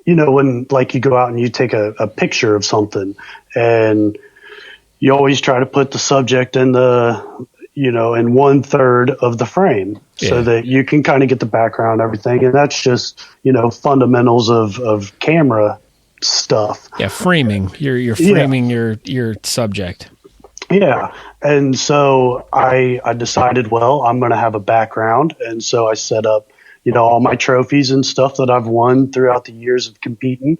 when like you go out and you take a picture of something, and you always try to put the subject in in 1/3 of the frame so that you can kind of get the background and everything. And that's just, fundamentals of camera stuff. Yeah. Framing. You're framing your subject. Yeah. And so I decided, well, I'm going to have a background. And so I set up, all my trophies and stuff that I've won throughout the years of competing.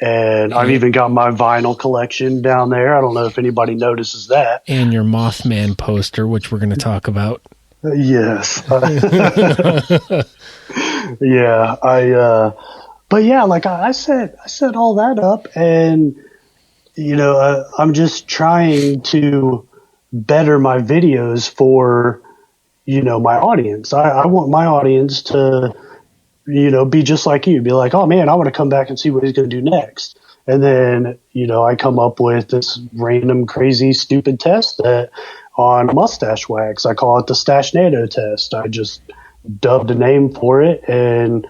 And I've even got my vinyl collection down there. I don't know if anybody notices that. And your Mothman poster, which we're going to talk about. Yes. Yeah. But yeah, like I set all that up, and, I'm just trying to better my videos for, my audience. I want my audience to, be just like you, be like, oh man, I want to come back and see what he's going to do next. And then, I come up with this random, crazy, stupid test that on mustache wax, I call it the Stachetastic test. I just dubbed a name for it and,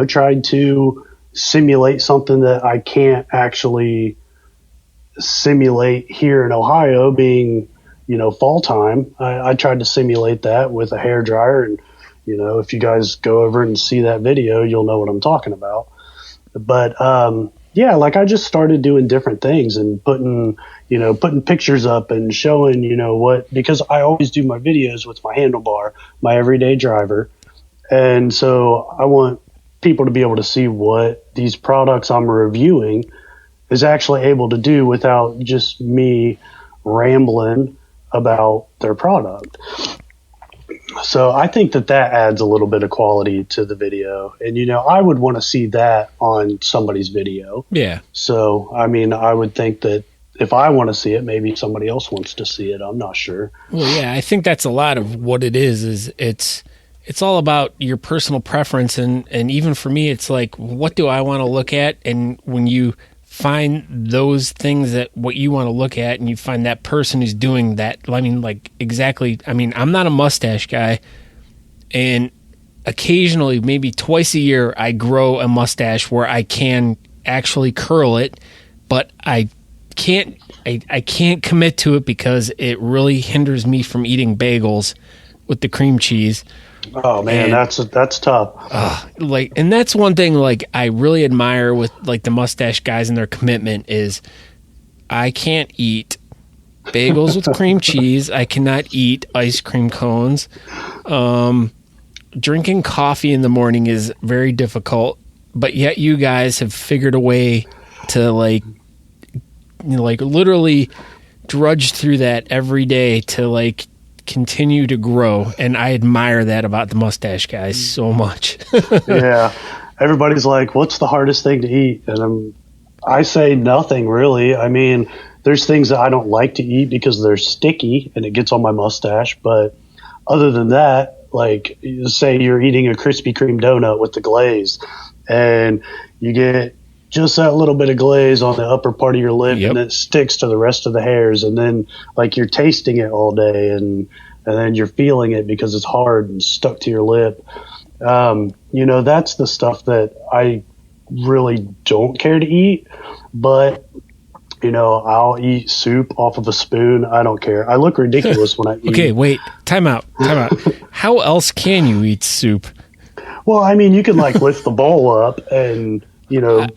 tried to simulate something that I can't actually simulate here in Ohio, being, fall time. I tried to simulate that with a hairdryer, and, if you guys go over and see that video, you'll know what I'm talking about. But, yeah, like I just started doing different things and putting pictures up and showing, because I always do my videos with my handlebar, my everyday driver. And so I want people to be able to see what these products I'm reviewing is actually able to do without just me rambling about their product. So I think that adds a little bit of quality to the video. And, I would want to see that on somebody's video. Yeah. So, I mean, I would think that if I want to see it, maybe somebody else wants to see it. I'm not sure. Well, yeah, I think that's a lot of what it is it's all about your personal preference. And even for me, it's like, what do I want to look at? And when you find those things that what you want to look at, and you find that person who's doing that, I mean, like exactly, I mean, I'm not a mustache guy, and occasionally, maybe twice a year, I grow a mustache where I can actually curl it, but I can't commit to it because it really hinders me from eating bagels with the cream cheese. Oh man, that's tough. And that's one thing like I really admire with like the mustache guys and their commitment is I can't eat bagels with cream cheese. I cannot eat ice cream cones. Drinking coffee in the morning is very difficult, but yet you guys have figured a way to like literally drudge through that every day to like continue to grow, and I admire that about the mustache guys so much. Yeah, everybody's like, what's the hardest thing to eat? And I say nothing really. I mean, there's things that I don't like to eat because they're sticky and it gets on my mustache, but other than that, like say you're eating a Krispy Kreme donut with the glaze and you get just that little bit of glaze on the upper part of your lip, and it sticks to the rest of the hairs, and then like you're tasting it all day, and then you're feeling it because it's hard and stuck to your lip. That's the stuff that I really don't care to eat, but I'll eat soup off of a spoon. I don't care. I look ridiculous when I eat. Okay, wait, time out. How else can you eat soup? Well, I mean, you can like lift the bowl up and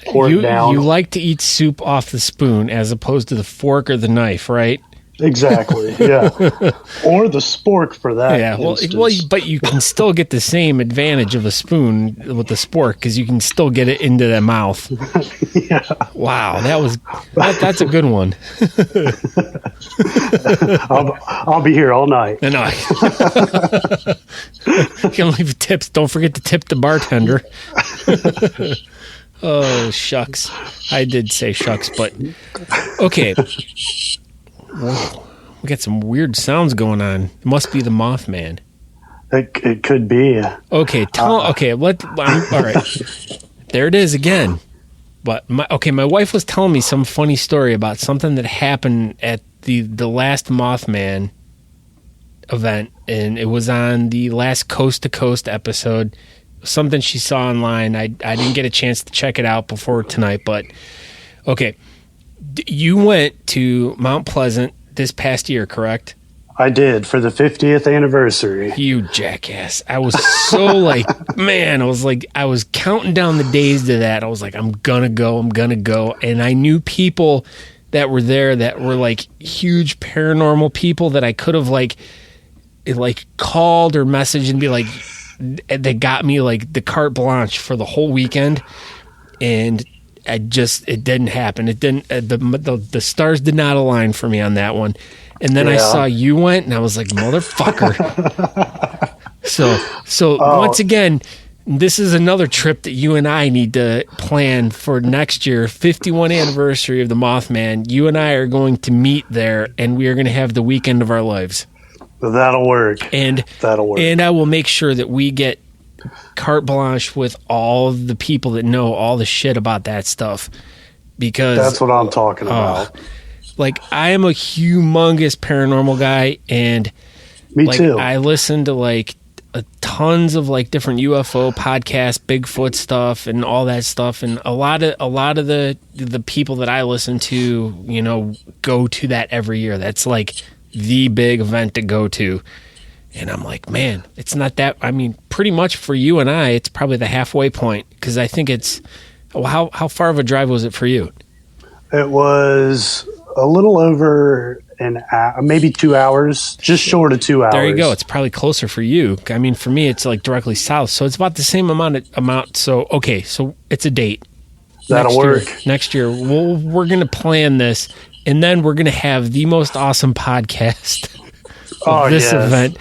pour it down. You like to eat soup off the spoon as opposed to the fork or the knife, right? Exactly, yeah. Or the spork for that. Yeah, well, but you can still get the same advantage of a spoon with the spork because you can still get it into the mouth. Yeah. Wow, that's a good one. I'll be here all night. No. You can leave tips. Don't forget to tip the bartender. Oh, shucks. I did say shucks, but okay. We got some weird sounds going on. It must be the Mothman. It could be. Okay, all right. There it is again. But my wife was telling me some funny story about something that happened at the last Mothman event, and it was on the last Coast to Coast episode. something she saw online. I didn't get a chance to check it out before tonight, but okay. You went to Mount Pleasant this past year, correct? I did, for the 50th anniversary. You jackass. I was so like, man, I was counting down the days to that. I was like, I'm gonna go. And I knew people that were there that were like huge paranormal people that I could have like called or messaged and be like, they got me like the carte blanche for the whole weekend. And it didn't happen. It didn't, the stars did not align for me on that one. And then I saw you went, and I was like, motherfucker. So once again, this is another trip that you and I need to plan for next year, 51 anniversary of the Mothman. You and I are going to meet there, and we are going to have the weekend of our lives. That'll work. And I will make sure that we get carte blanche with all the people that know all the shit about that stuff, because that's what I'm talking about. Like, I am a humongous paranormal guy, and me too. I listen to like tons of like different UFO podcasts, Bigfoot stuff, and all that stuff. And a lot of the people that I listen to, you know, go to that every year. That's like the big event to go to. And I'm like, man, it's not that. I mean, pretty much for you and I, it's probably the halfway point, because I think it's. How far of a drive was it for you? It was a little over maybe 2 hours, just short of 2 hours. There you go. It's probably closer for you. I mean, for me, it's like directly south, so it's about the same amount. So okay, so it's a date. That'll work. Next year, we're going to plan this, and then we're going to have the most awesome podcast of this event.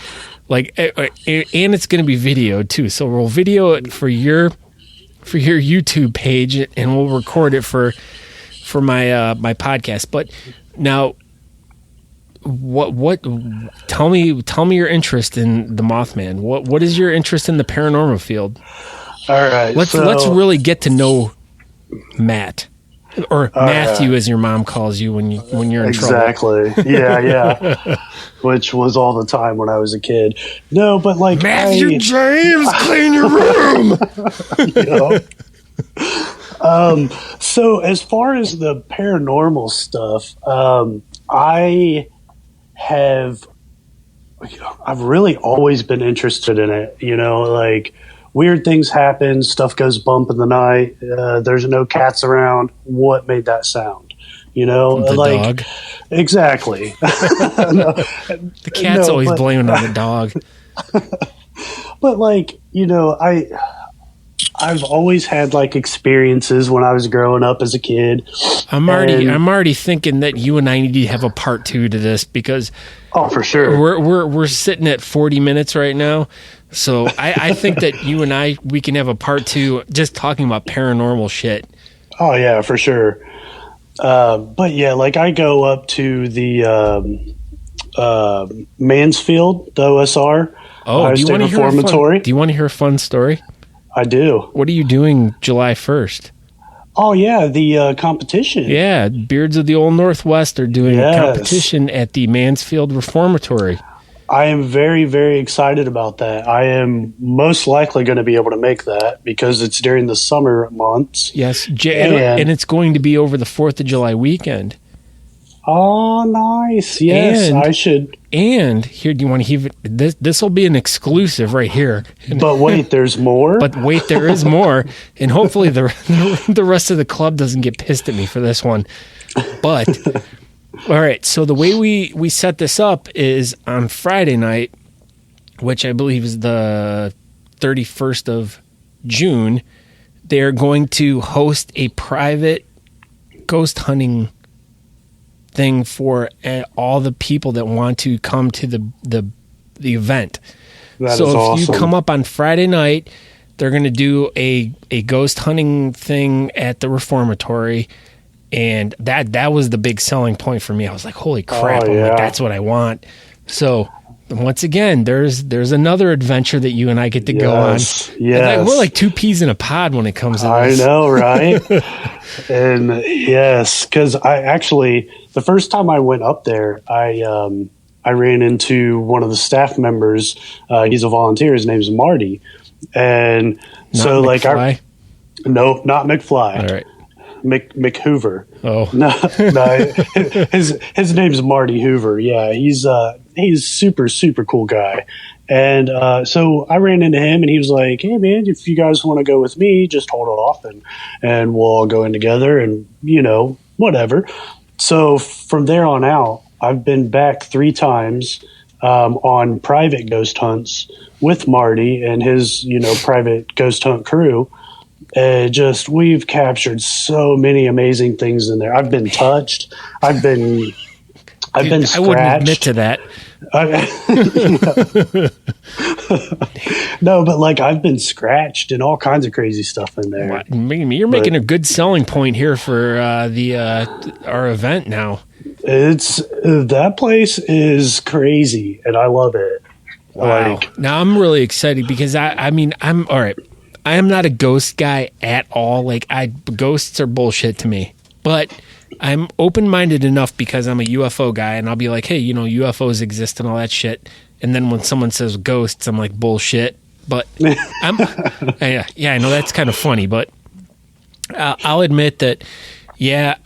Like, and it's going to be videoed too. So we'll video it for your YouTube page, and we'll record it for my my podcast. But now, what? Tell me your interest in the Mothman. What is your interest in the paranormal field? All right, let's really get to know Matt, or Matthew, as your mom calls you when you're in trouble. Exactly. Yeah. Which was all the time when I was a kid. No, but like Matthew James, clean your room. So as far as the paranormal stuff, I've really always been interested in it. You know, like weird things happen, stuff goes bump in the night. There's no cats around. What made that sound? You know, the dog. Exactly. The cat's always blaming on the dog. But like, you know, I've always had like experiences when I was growing up as a kid. I'm already thinking that you and I need to have a part 2 to this, because for sure we're sitting at 40 minutes right now. So I think that you and we can have a part 2 just talking about paranormal shit. Oh yeah, for sure. But yeah, like I go up to the Mansfield, the OSR. Do you want to hear a fun story? I do. What are you doing July 1st? Oh, yeah, the competition. Yeah, Beards of the Old Northwest are doing a competition at the Mansfield Reformatory. I am very, very excited about that. I am most likely going to be able to make that because it's during the summer months. Yes, and it's going to be over the 4th of July weekend. Oh, nice. Yes, I should. And here, do you want to hear this? This will be an exclusive right here. But wait, there's more? But wait, there is more. And hopefully the rest of the club doesn't get pissed at me for this one. But, all right, so the way we set this up is on Friday night, which I believe is the 31st of June, they're going to host a private ghost hunting thing for all the people that want to come to the event. That so is if awesome. You come up on Friday night, they're going to do a ghost hunting thing at the Reformatory, and that was the big selling point for me. I was like, holy crap, I'm like, that's what I want. So once again, there's another adventure that you and I get to go on. Yes. We're like two peas in a pod when it comes to this. I know, right? And yes, because I actually, the first time I went up there, I ran into one of the staff members. He's a volunteer. His name's Marty. And Not so like McFly? no, not McFly. All right. McHoover. Oh. No, his name's Marty Hoover. Yeah, he's super, super cool guy. And so I ran into him, and he was like, "Hey, man, if you guys want to go with me, just hold off, and we'll all go in together, and whatever." So from there on out, I've been back 3 times on private ghost hunts with Marty and his private ghost hunt crew. We've captured so many amazing things in there. I've been touched. I've been scratched. I wouldn't admit to that. No, but like I've been scratched and all kinds of crazy stuff in there. You're making a good selling point here for our event now. That place is crazy, and I love it. Wow. Now I'm really excited because I'm all right. I am not a ghost guy at all. Like ghosts are bullshit to me, but I'm open-minded enough because I'm a UFO guy, and I'll be like, hey, UFOs exist and all that shit. And then when someone says ghosts, I'm like, bullshit. But yeah, I know that's kind of funny, but I'll admit that, yeah,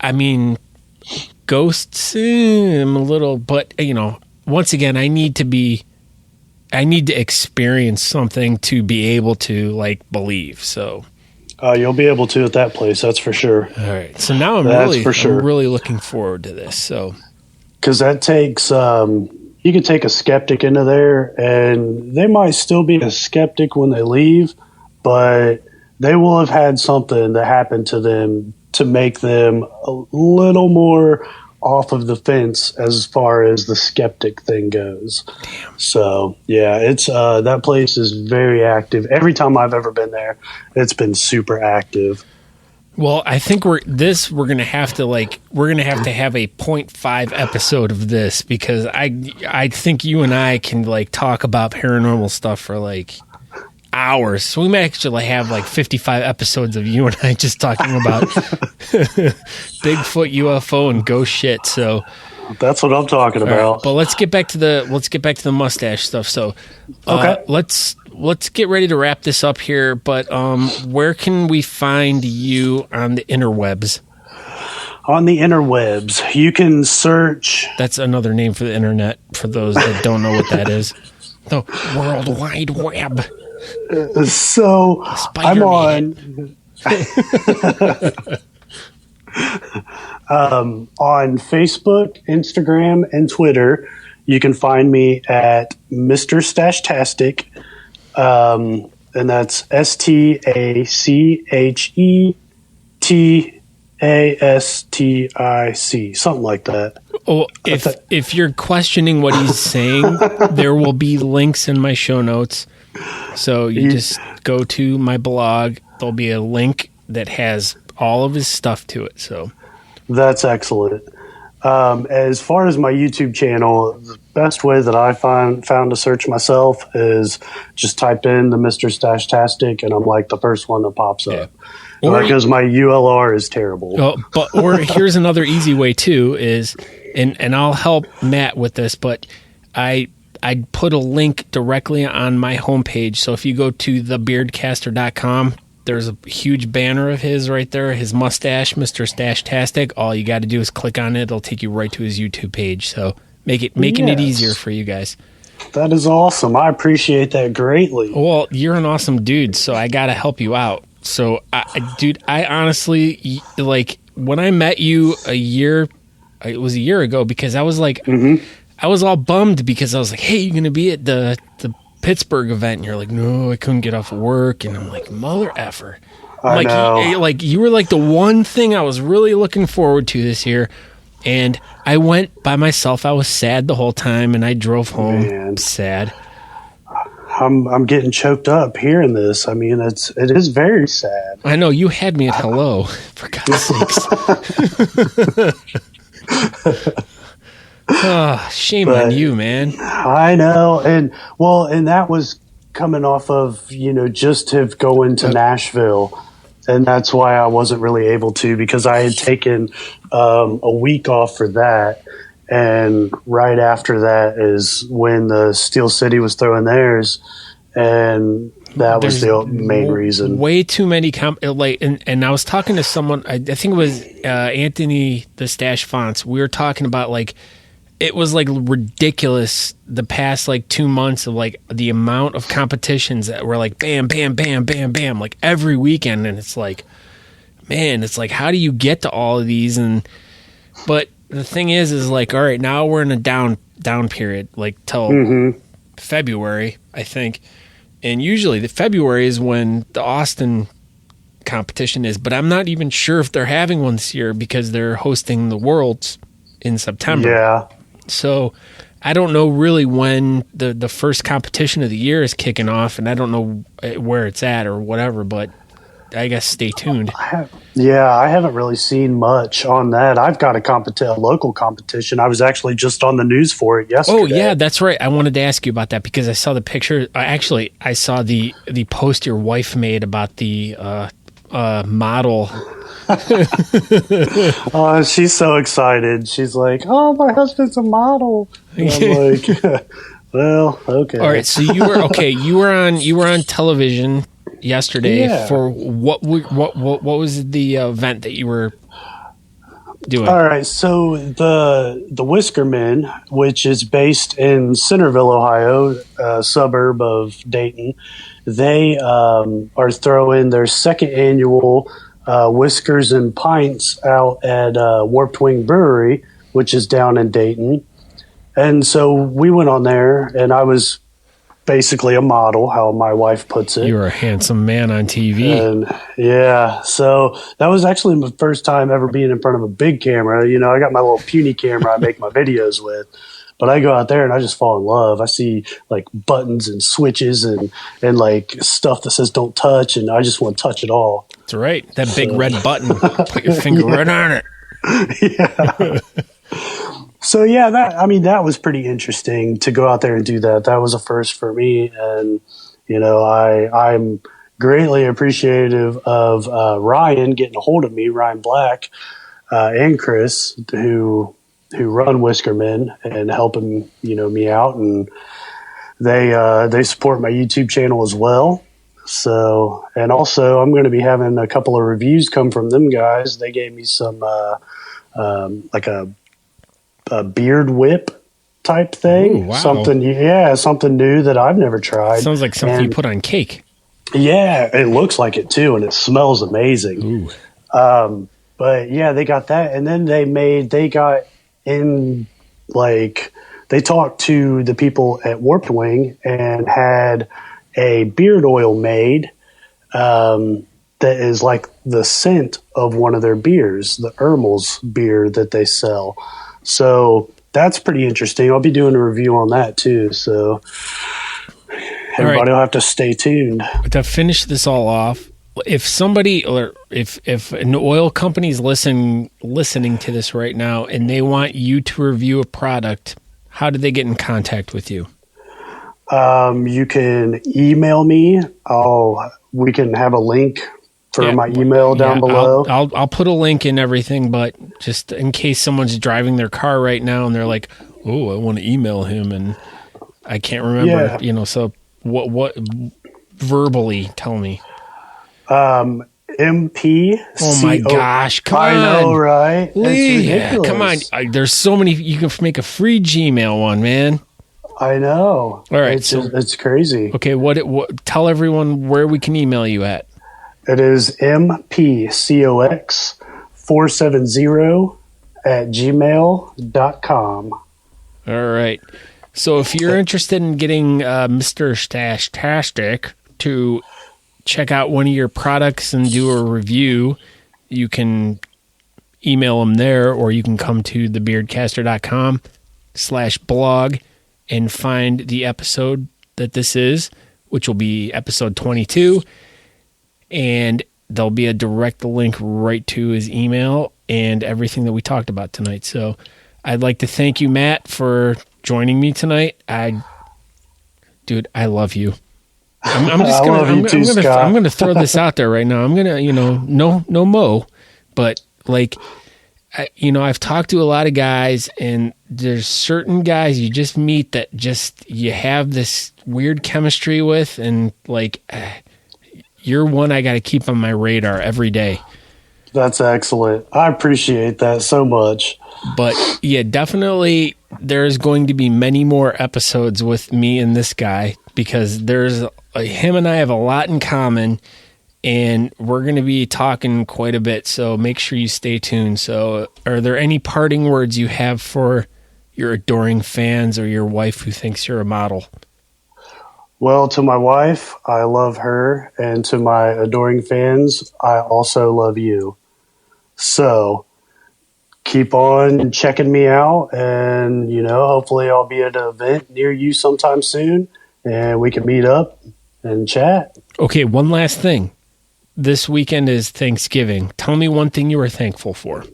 ghosts, I'm a little, but once again, I need to experience something to be able to believe. So you'll be able to at that place, that's for sure. All right. So now I'm really looking forward to this. So because that takes you can take a skeptic into there, and they might still be a skeptic when they leave, but they will have had something that happened to them to make them a little more off of the fence as far as the skeptic thing goes. Damn. So yeah, it's that place is very active. Every time I've ever been there, it's been super active. Well, I think we're gonna have to have a 0.5 episode of this, because I think you and I can talk about paranormal stuff for hours. So we may actually have 55 episodes of you and I just talking about Bigfoot, UFO, and ghost shit. So that's what I'm talking about. Right, but let's get back to the mustache stuff. So okay, let's get ready to wrap this up here. But where can we find you on the interwebs? On the interwebs, you can search. That's another name for the internet, for those that don't know what that is. The World Wide Web. So I'm on on Facebook, Instagram, and Twitter. You can find me at Mr. Stachetastic, and that's STACHETASTIC, something like that. Oh, if you're questioning what he's saying, there will be links in my show notes. So you just go to my blog. There'll be a link that has all of his stuff to it. So that's excellent. As far as my YouTube channel, the best way that I found to search myself is just type in the Mr. Stachetastic, and I'm the first one that pops up. Because my ULR is terrible. Or here's another easy way too is, and I'll help Matt with this, but I'd put a link directly on my homepage. So if you go to thebeardcaster.com, there's a huge banner of his right there, his mustache, Mr. Stachetastic. All you got to do is click on it. It'll take you right to his YouTube page. So making it easier for you guys. That is awesome. I appreciate that greatly. Well, you're an awesome dude, so I got to help you out. So, I honestly, when I met you it was a year ago, because I was I was all bummed because I was like, hey, you're going to be at the Pittsburgh event. And you're like, no, I couldn't get off of work. And I'm like, mother effer. I know. You were the one thing I was really looking forward to this year. And I went by myself. I was sad the whole time, and I drove home. Man. Sad. I'm getting choked up hearing this. I mean, it is very sad. I know, you had me at hello, for God's sakes. Shame on you, man. I know. And that was coming off of, just going to Nashville. And that's why I wasn't really able to, because I had taken a week off for that. And right after that is when the Steel City was throwing theirs. And That was the main reason. Way too many and I was talking to someone. I think it was Anthony the Stache Fonts. We were talking about like it was like ridiculous the past like 2 months of like the amount of competitions that were like bam, bam, bam, bam, bam, like every weekend, and it's like, man, it's like how do you get to all of these? But the thing is like, all right, now we're in a down period, like till February, I think. And usually the February is when the Austin competition is, but I'm not even sure if they're having one this year because they're hosting the Worlds in September. Yeah. So I don't know really when the first competition of the year is kicking off, and I don't know where it's at or whatever, but I guess stay tuned. I haven't really seen much on that. I've got a local competition. I was actually just on the news for it yesterday. Oh, yeah, that's right. I wanted to ask you about that because I saw the picture. Actually, I saw the post your wife made about the model. Oh, she's so excited. She's like, "Oh, my husband's a model." And I'm like, "Well, okay." All right, so you were on television yesterday for what was the event that you were doing? All right, so the Whiskermen, which is based in Centerville, Ohio, a suburb of Dayton, they are throwing their second annual Whiskers and Pints out at Warped Wing Brewery, which is down in Dayton. And so we went on there, and I was basically a model, how my wife puts it. You were a handsome man on TV. And yeah, so that was actually my first time ever being in front of a big camera. You know, I got my little puny camera I make my videos with, but I go out there and I just fall in love. I see like buttons and switches and like stuff that says don't touch, and I just want to touch it all. That's right. That big red button. Put your finger right on it. Yeah. So yeah, that was pretty interesting to go out there and do that. That was a first for me, and you know, I'm greatly appreciative of Ryan getting a hold of me, Ryan Black, and Chris, who run Whiskermen and helping me out, and they support my YouTube channel as well. So, and also I'm going to be having a couple of reviews come from them guys. They gave me some like a beard whip type thing. Ooh, wow. Something new that I've never tried. Sounds like something you put on cake. Yeah, it looks like it too, and it smells amazing. Ooh. But yeah, they got that, and then they talked to the people at Warped Wing and had a beard oil made that is like the scent of one of their beers, the Ermel's beer that they sell. So that's pretty interesting. I'll be doing a review on that too. So everybody will have to stay tuned. To finish this all off, if somebody or if an oil company is listening to this right now and they want you to review a product, how do they get in contact with you? You can email me. We can have a link for my email down below. I'll put a link in everything, but just in case someone's driving their car right now and they're like, "Oh, I want to email him," and I can't remember. So what verbally tell me. MP. Oh my gosh! Come on, I know, right? Yeah, come on. There's so many. You can make a free Gmail one, man. I know. All right, it's crazy. Okay, what? Tell everyone where we can email you at. It is mpcox470@gmail.com. All right. So if you're interested in getting Mr. Stachetastic to check out one of your products and do a review, you can email him there, or you can come to thebeardcaster.com/blog and find the episode that this is, which will be episode 22. And there'll be a direct link right to his email and everything that we talked about tonight. So I'd like to thank you, Matt, for joining me tonight. Dude, I love you. I'm going to throw this out there right now. I'm going to, no Mo, but like I've talked to a lot of guys, and there's certain guys you just meet that just you have this weird chemistry with, and like you're one I got to keep on my radar every day. That's excellent. I appreciate that so much. But yeah, definitely there's going to be many more episodes with me and this guy, because there's him and I have a lot in common, and we're going to be talking quite a bit. So make sure you stay tuned. So are there any parting words you have for your adoring fans or your wife who thinks you're a model? Well, to my wife, I love her. And to my adoring fans, I also love you. So keep on checking me out, and, hopefully I'll be at an event near you sometime soon, and we can meet up and chat. Okay, one last thing. This weekend is Thanksgiving. Tell me one thing you are thankful for.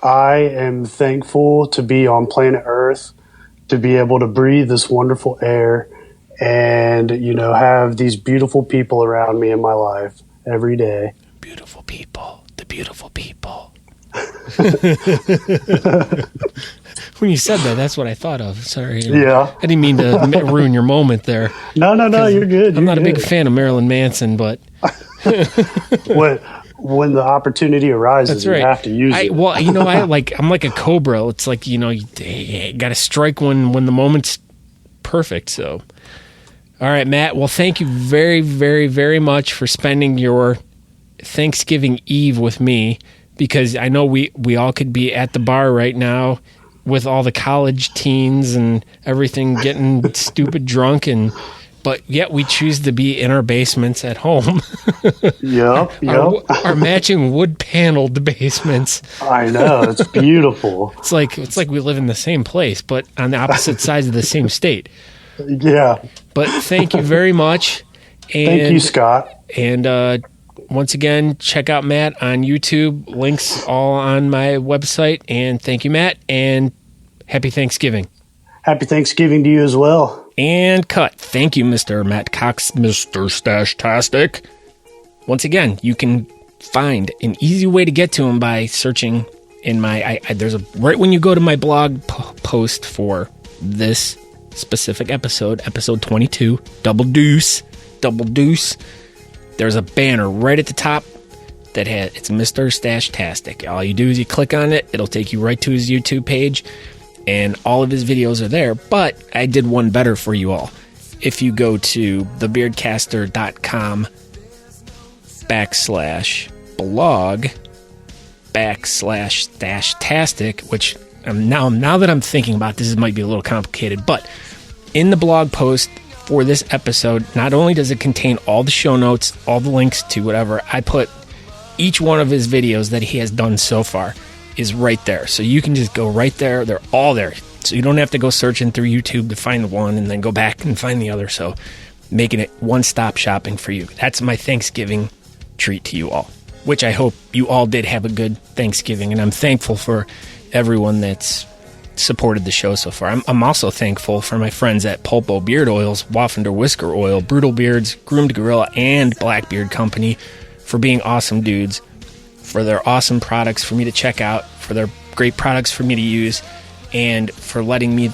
I am thankful to be on planet Earth, to be able to breathe this wonderful air, and, have these beautiful people around me in my life every day. Beautiful people. The beautiful people. When you said that, that's what I thought of. Sorry. Yeah. I didn't mean to ruin your moment there. No, you're good. I'm not a big fan of Marilyn Manson, but... when the opportunity arises, that's right. You have to use it. Well, I'm like a cobra. It's like, you got to strike when the moment's perfect. So, all right, Matt. Well, thank you very, very, very much for spending your Thanksgiving Eve with me, because I know we all could be at the bar right now with all the college teens and everything getting stupid drunk, but yet we choose to be in our basements at home. Yep. Our matching wood paneled basements. I know, it's beautiful. It's like we live in the same place, but on the opposite sides of the same state. Yeah. But thank you very much. And, thank you, Scott. And once again, check out Matt on YouTube. Links all on my website. And thank you, Matt. And happy Thanksgiving. Happy Thanksgiving to you as well. And cut. Thank you, Mr. Matt Cox, Mr. Stachetastic. Once again, you can find an easy way to get to him by searching in my... right when you go to my blog post for this specific episode 22, Double Deuce, there's a banner right at the top that it's Mr. Stachetastic. All you do is you click on it. It'll take you right to his YouTube page, and all of his videos are there. But I did one better for you all. If you go to thebeardcaster.com/blog/Stachetastic, which now that I'm thinking about this, it might be a little complicated, but in the blog post for this episode, not only does it contain all the show notes, all the links to whatever, I put each one of his videos that he has done so far is right there. So you can just go right there. They're all there. So you don't have to go searching through YouTube to find one and then go back and find the other. So making it one-stop shopping for you. That's my Thanksgiving treat to you all, which I hope you all did have a good Thanksgiving. And I'm thankful for everyone that's supported the show so far. I'm also thankful for my friends at Pulpo Beard Oils, Waffender Whisker Oil, Brutal Beards, Groomed Gorilla, and Blackbeard Company for being awesome dudes, for their awesome products for me to check out, for their great products for me to use, and for letting me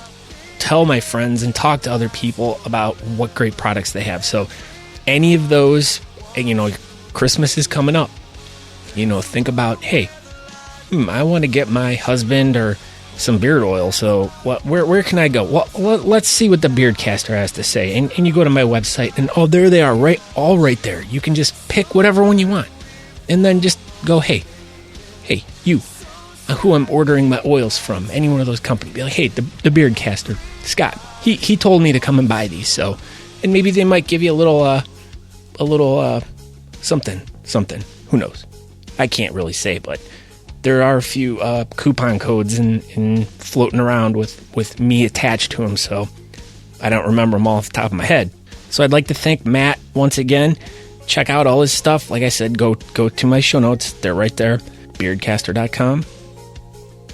tell my friends and talk to other people about what great products they have. So any of those, Christmas is coming up. Think about, hey, I want to get my husband or some beard oil. So where can I go? Well, let's see what the Beardcaster has to say. And you go to my website, and there they are, right there. You can just pick whatever one you want, and then just go, hey, you, who I'm ordering my oils from, any one of those companies. Be like, hey, the Beardcaster, Scott. He told me to come and buy these. So, and maybe they might give you a little something. Who knows? I can't really say, but there are a few coupon codes in floating around with me attached to them, so I don't remember them all off the top of my head. So I'd like to thank Matt once again. Check out all his stuff. Like I said, go to my show notes. They're right there, beardcaster.com.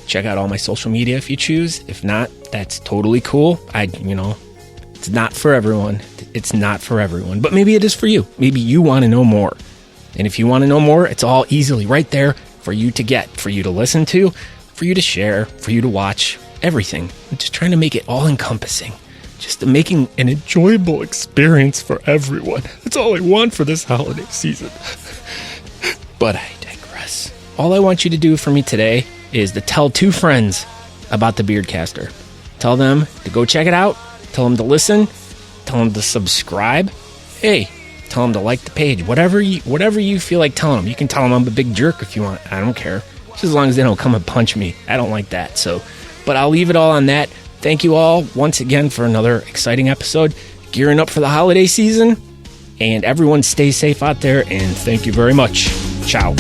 Check out all my social media if you choose. If not, that's totally cool. It's not for everyone. It's not for everyone, but maybe it is for you. Maybe you want to know more. And if you want to know more, it's all easily right there for you to get, for you to listen to, for you to share, for you to watch, everything. I'm just trying to make it all encompassing. Just making an enjoyable experience for everyone. That's all I want for this holiday season. But I digress. All I want you to do for me today is to tell 2 friends about the Beardcaster. Tell them to go check it out. Tell them to listen. Tell them to subscribe. Hey, tell them to like the page. Whatever you feel like telling them. You can tell them I'm a big jerk if you want. I don't care. Just as long as they don't come and punch me. I don't like that. But I'll leave it all on that. Thank you all once again for another exciting episode. Gearing up for the holiday season. And everyone stay safe out there. And thank you very much. Ciao.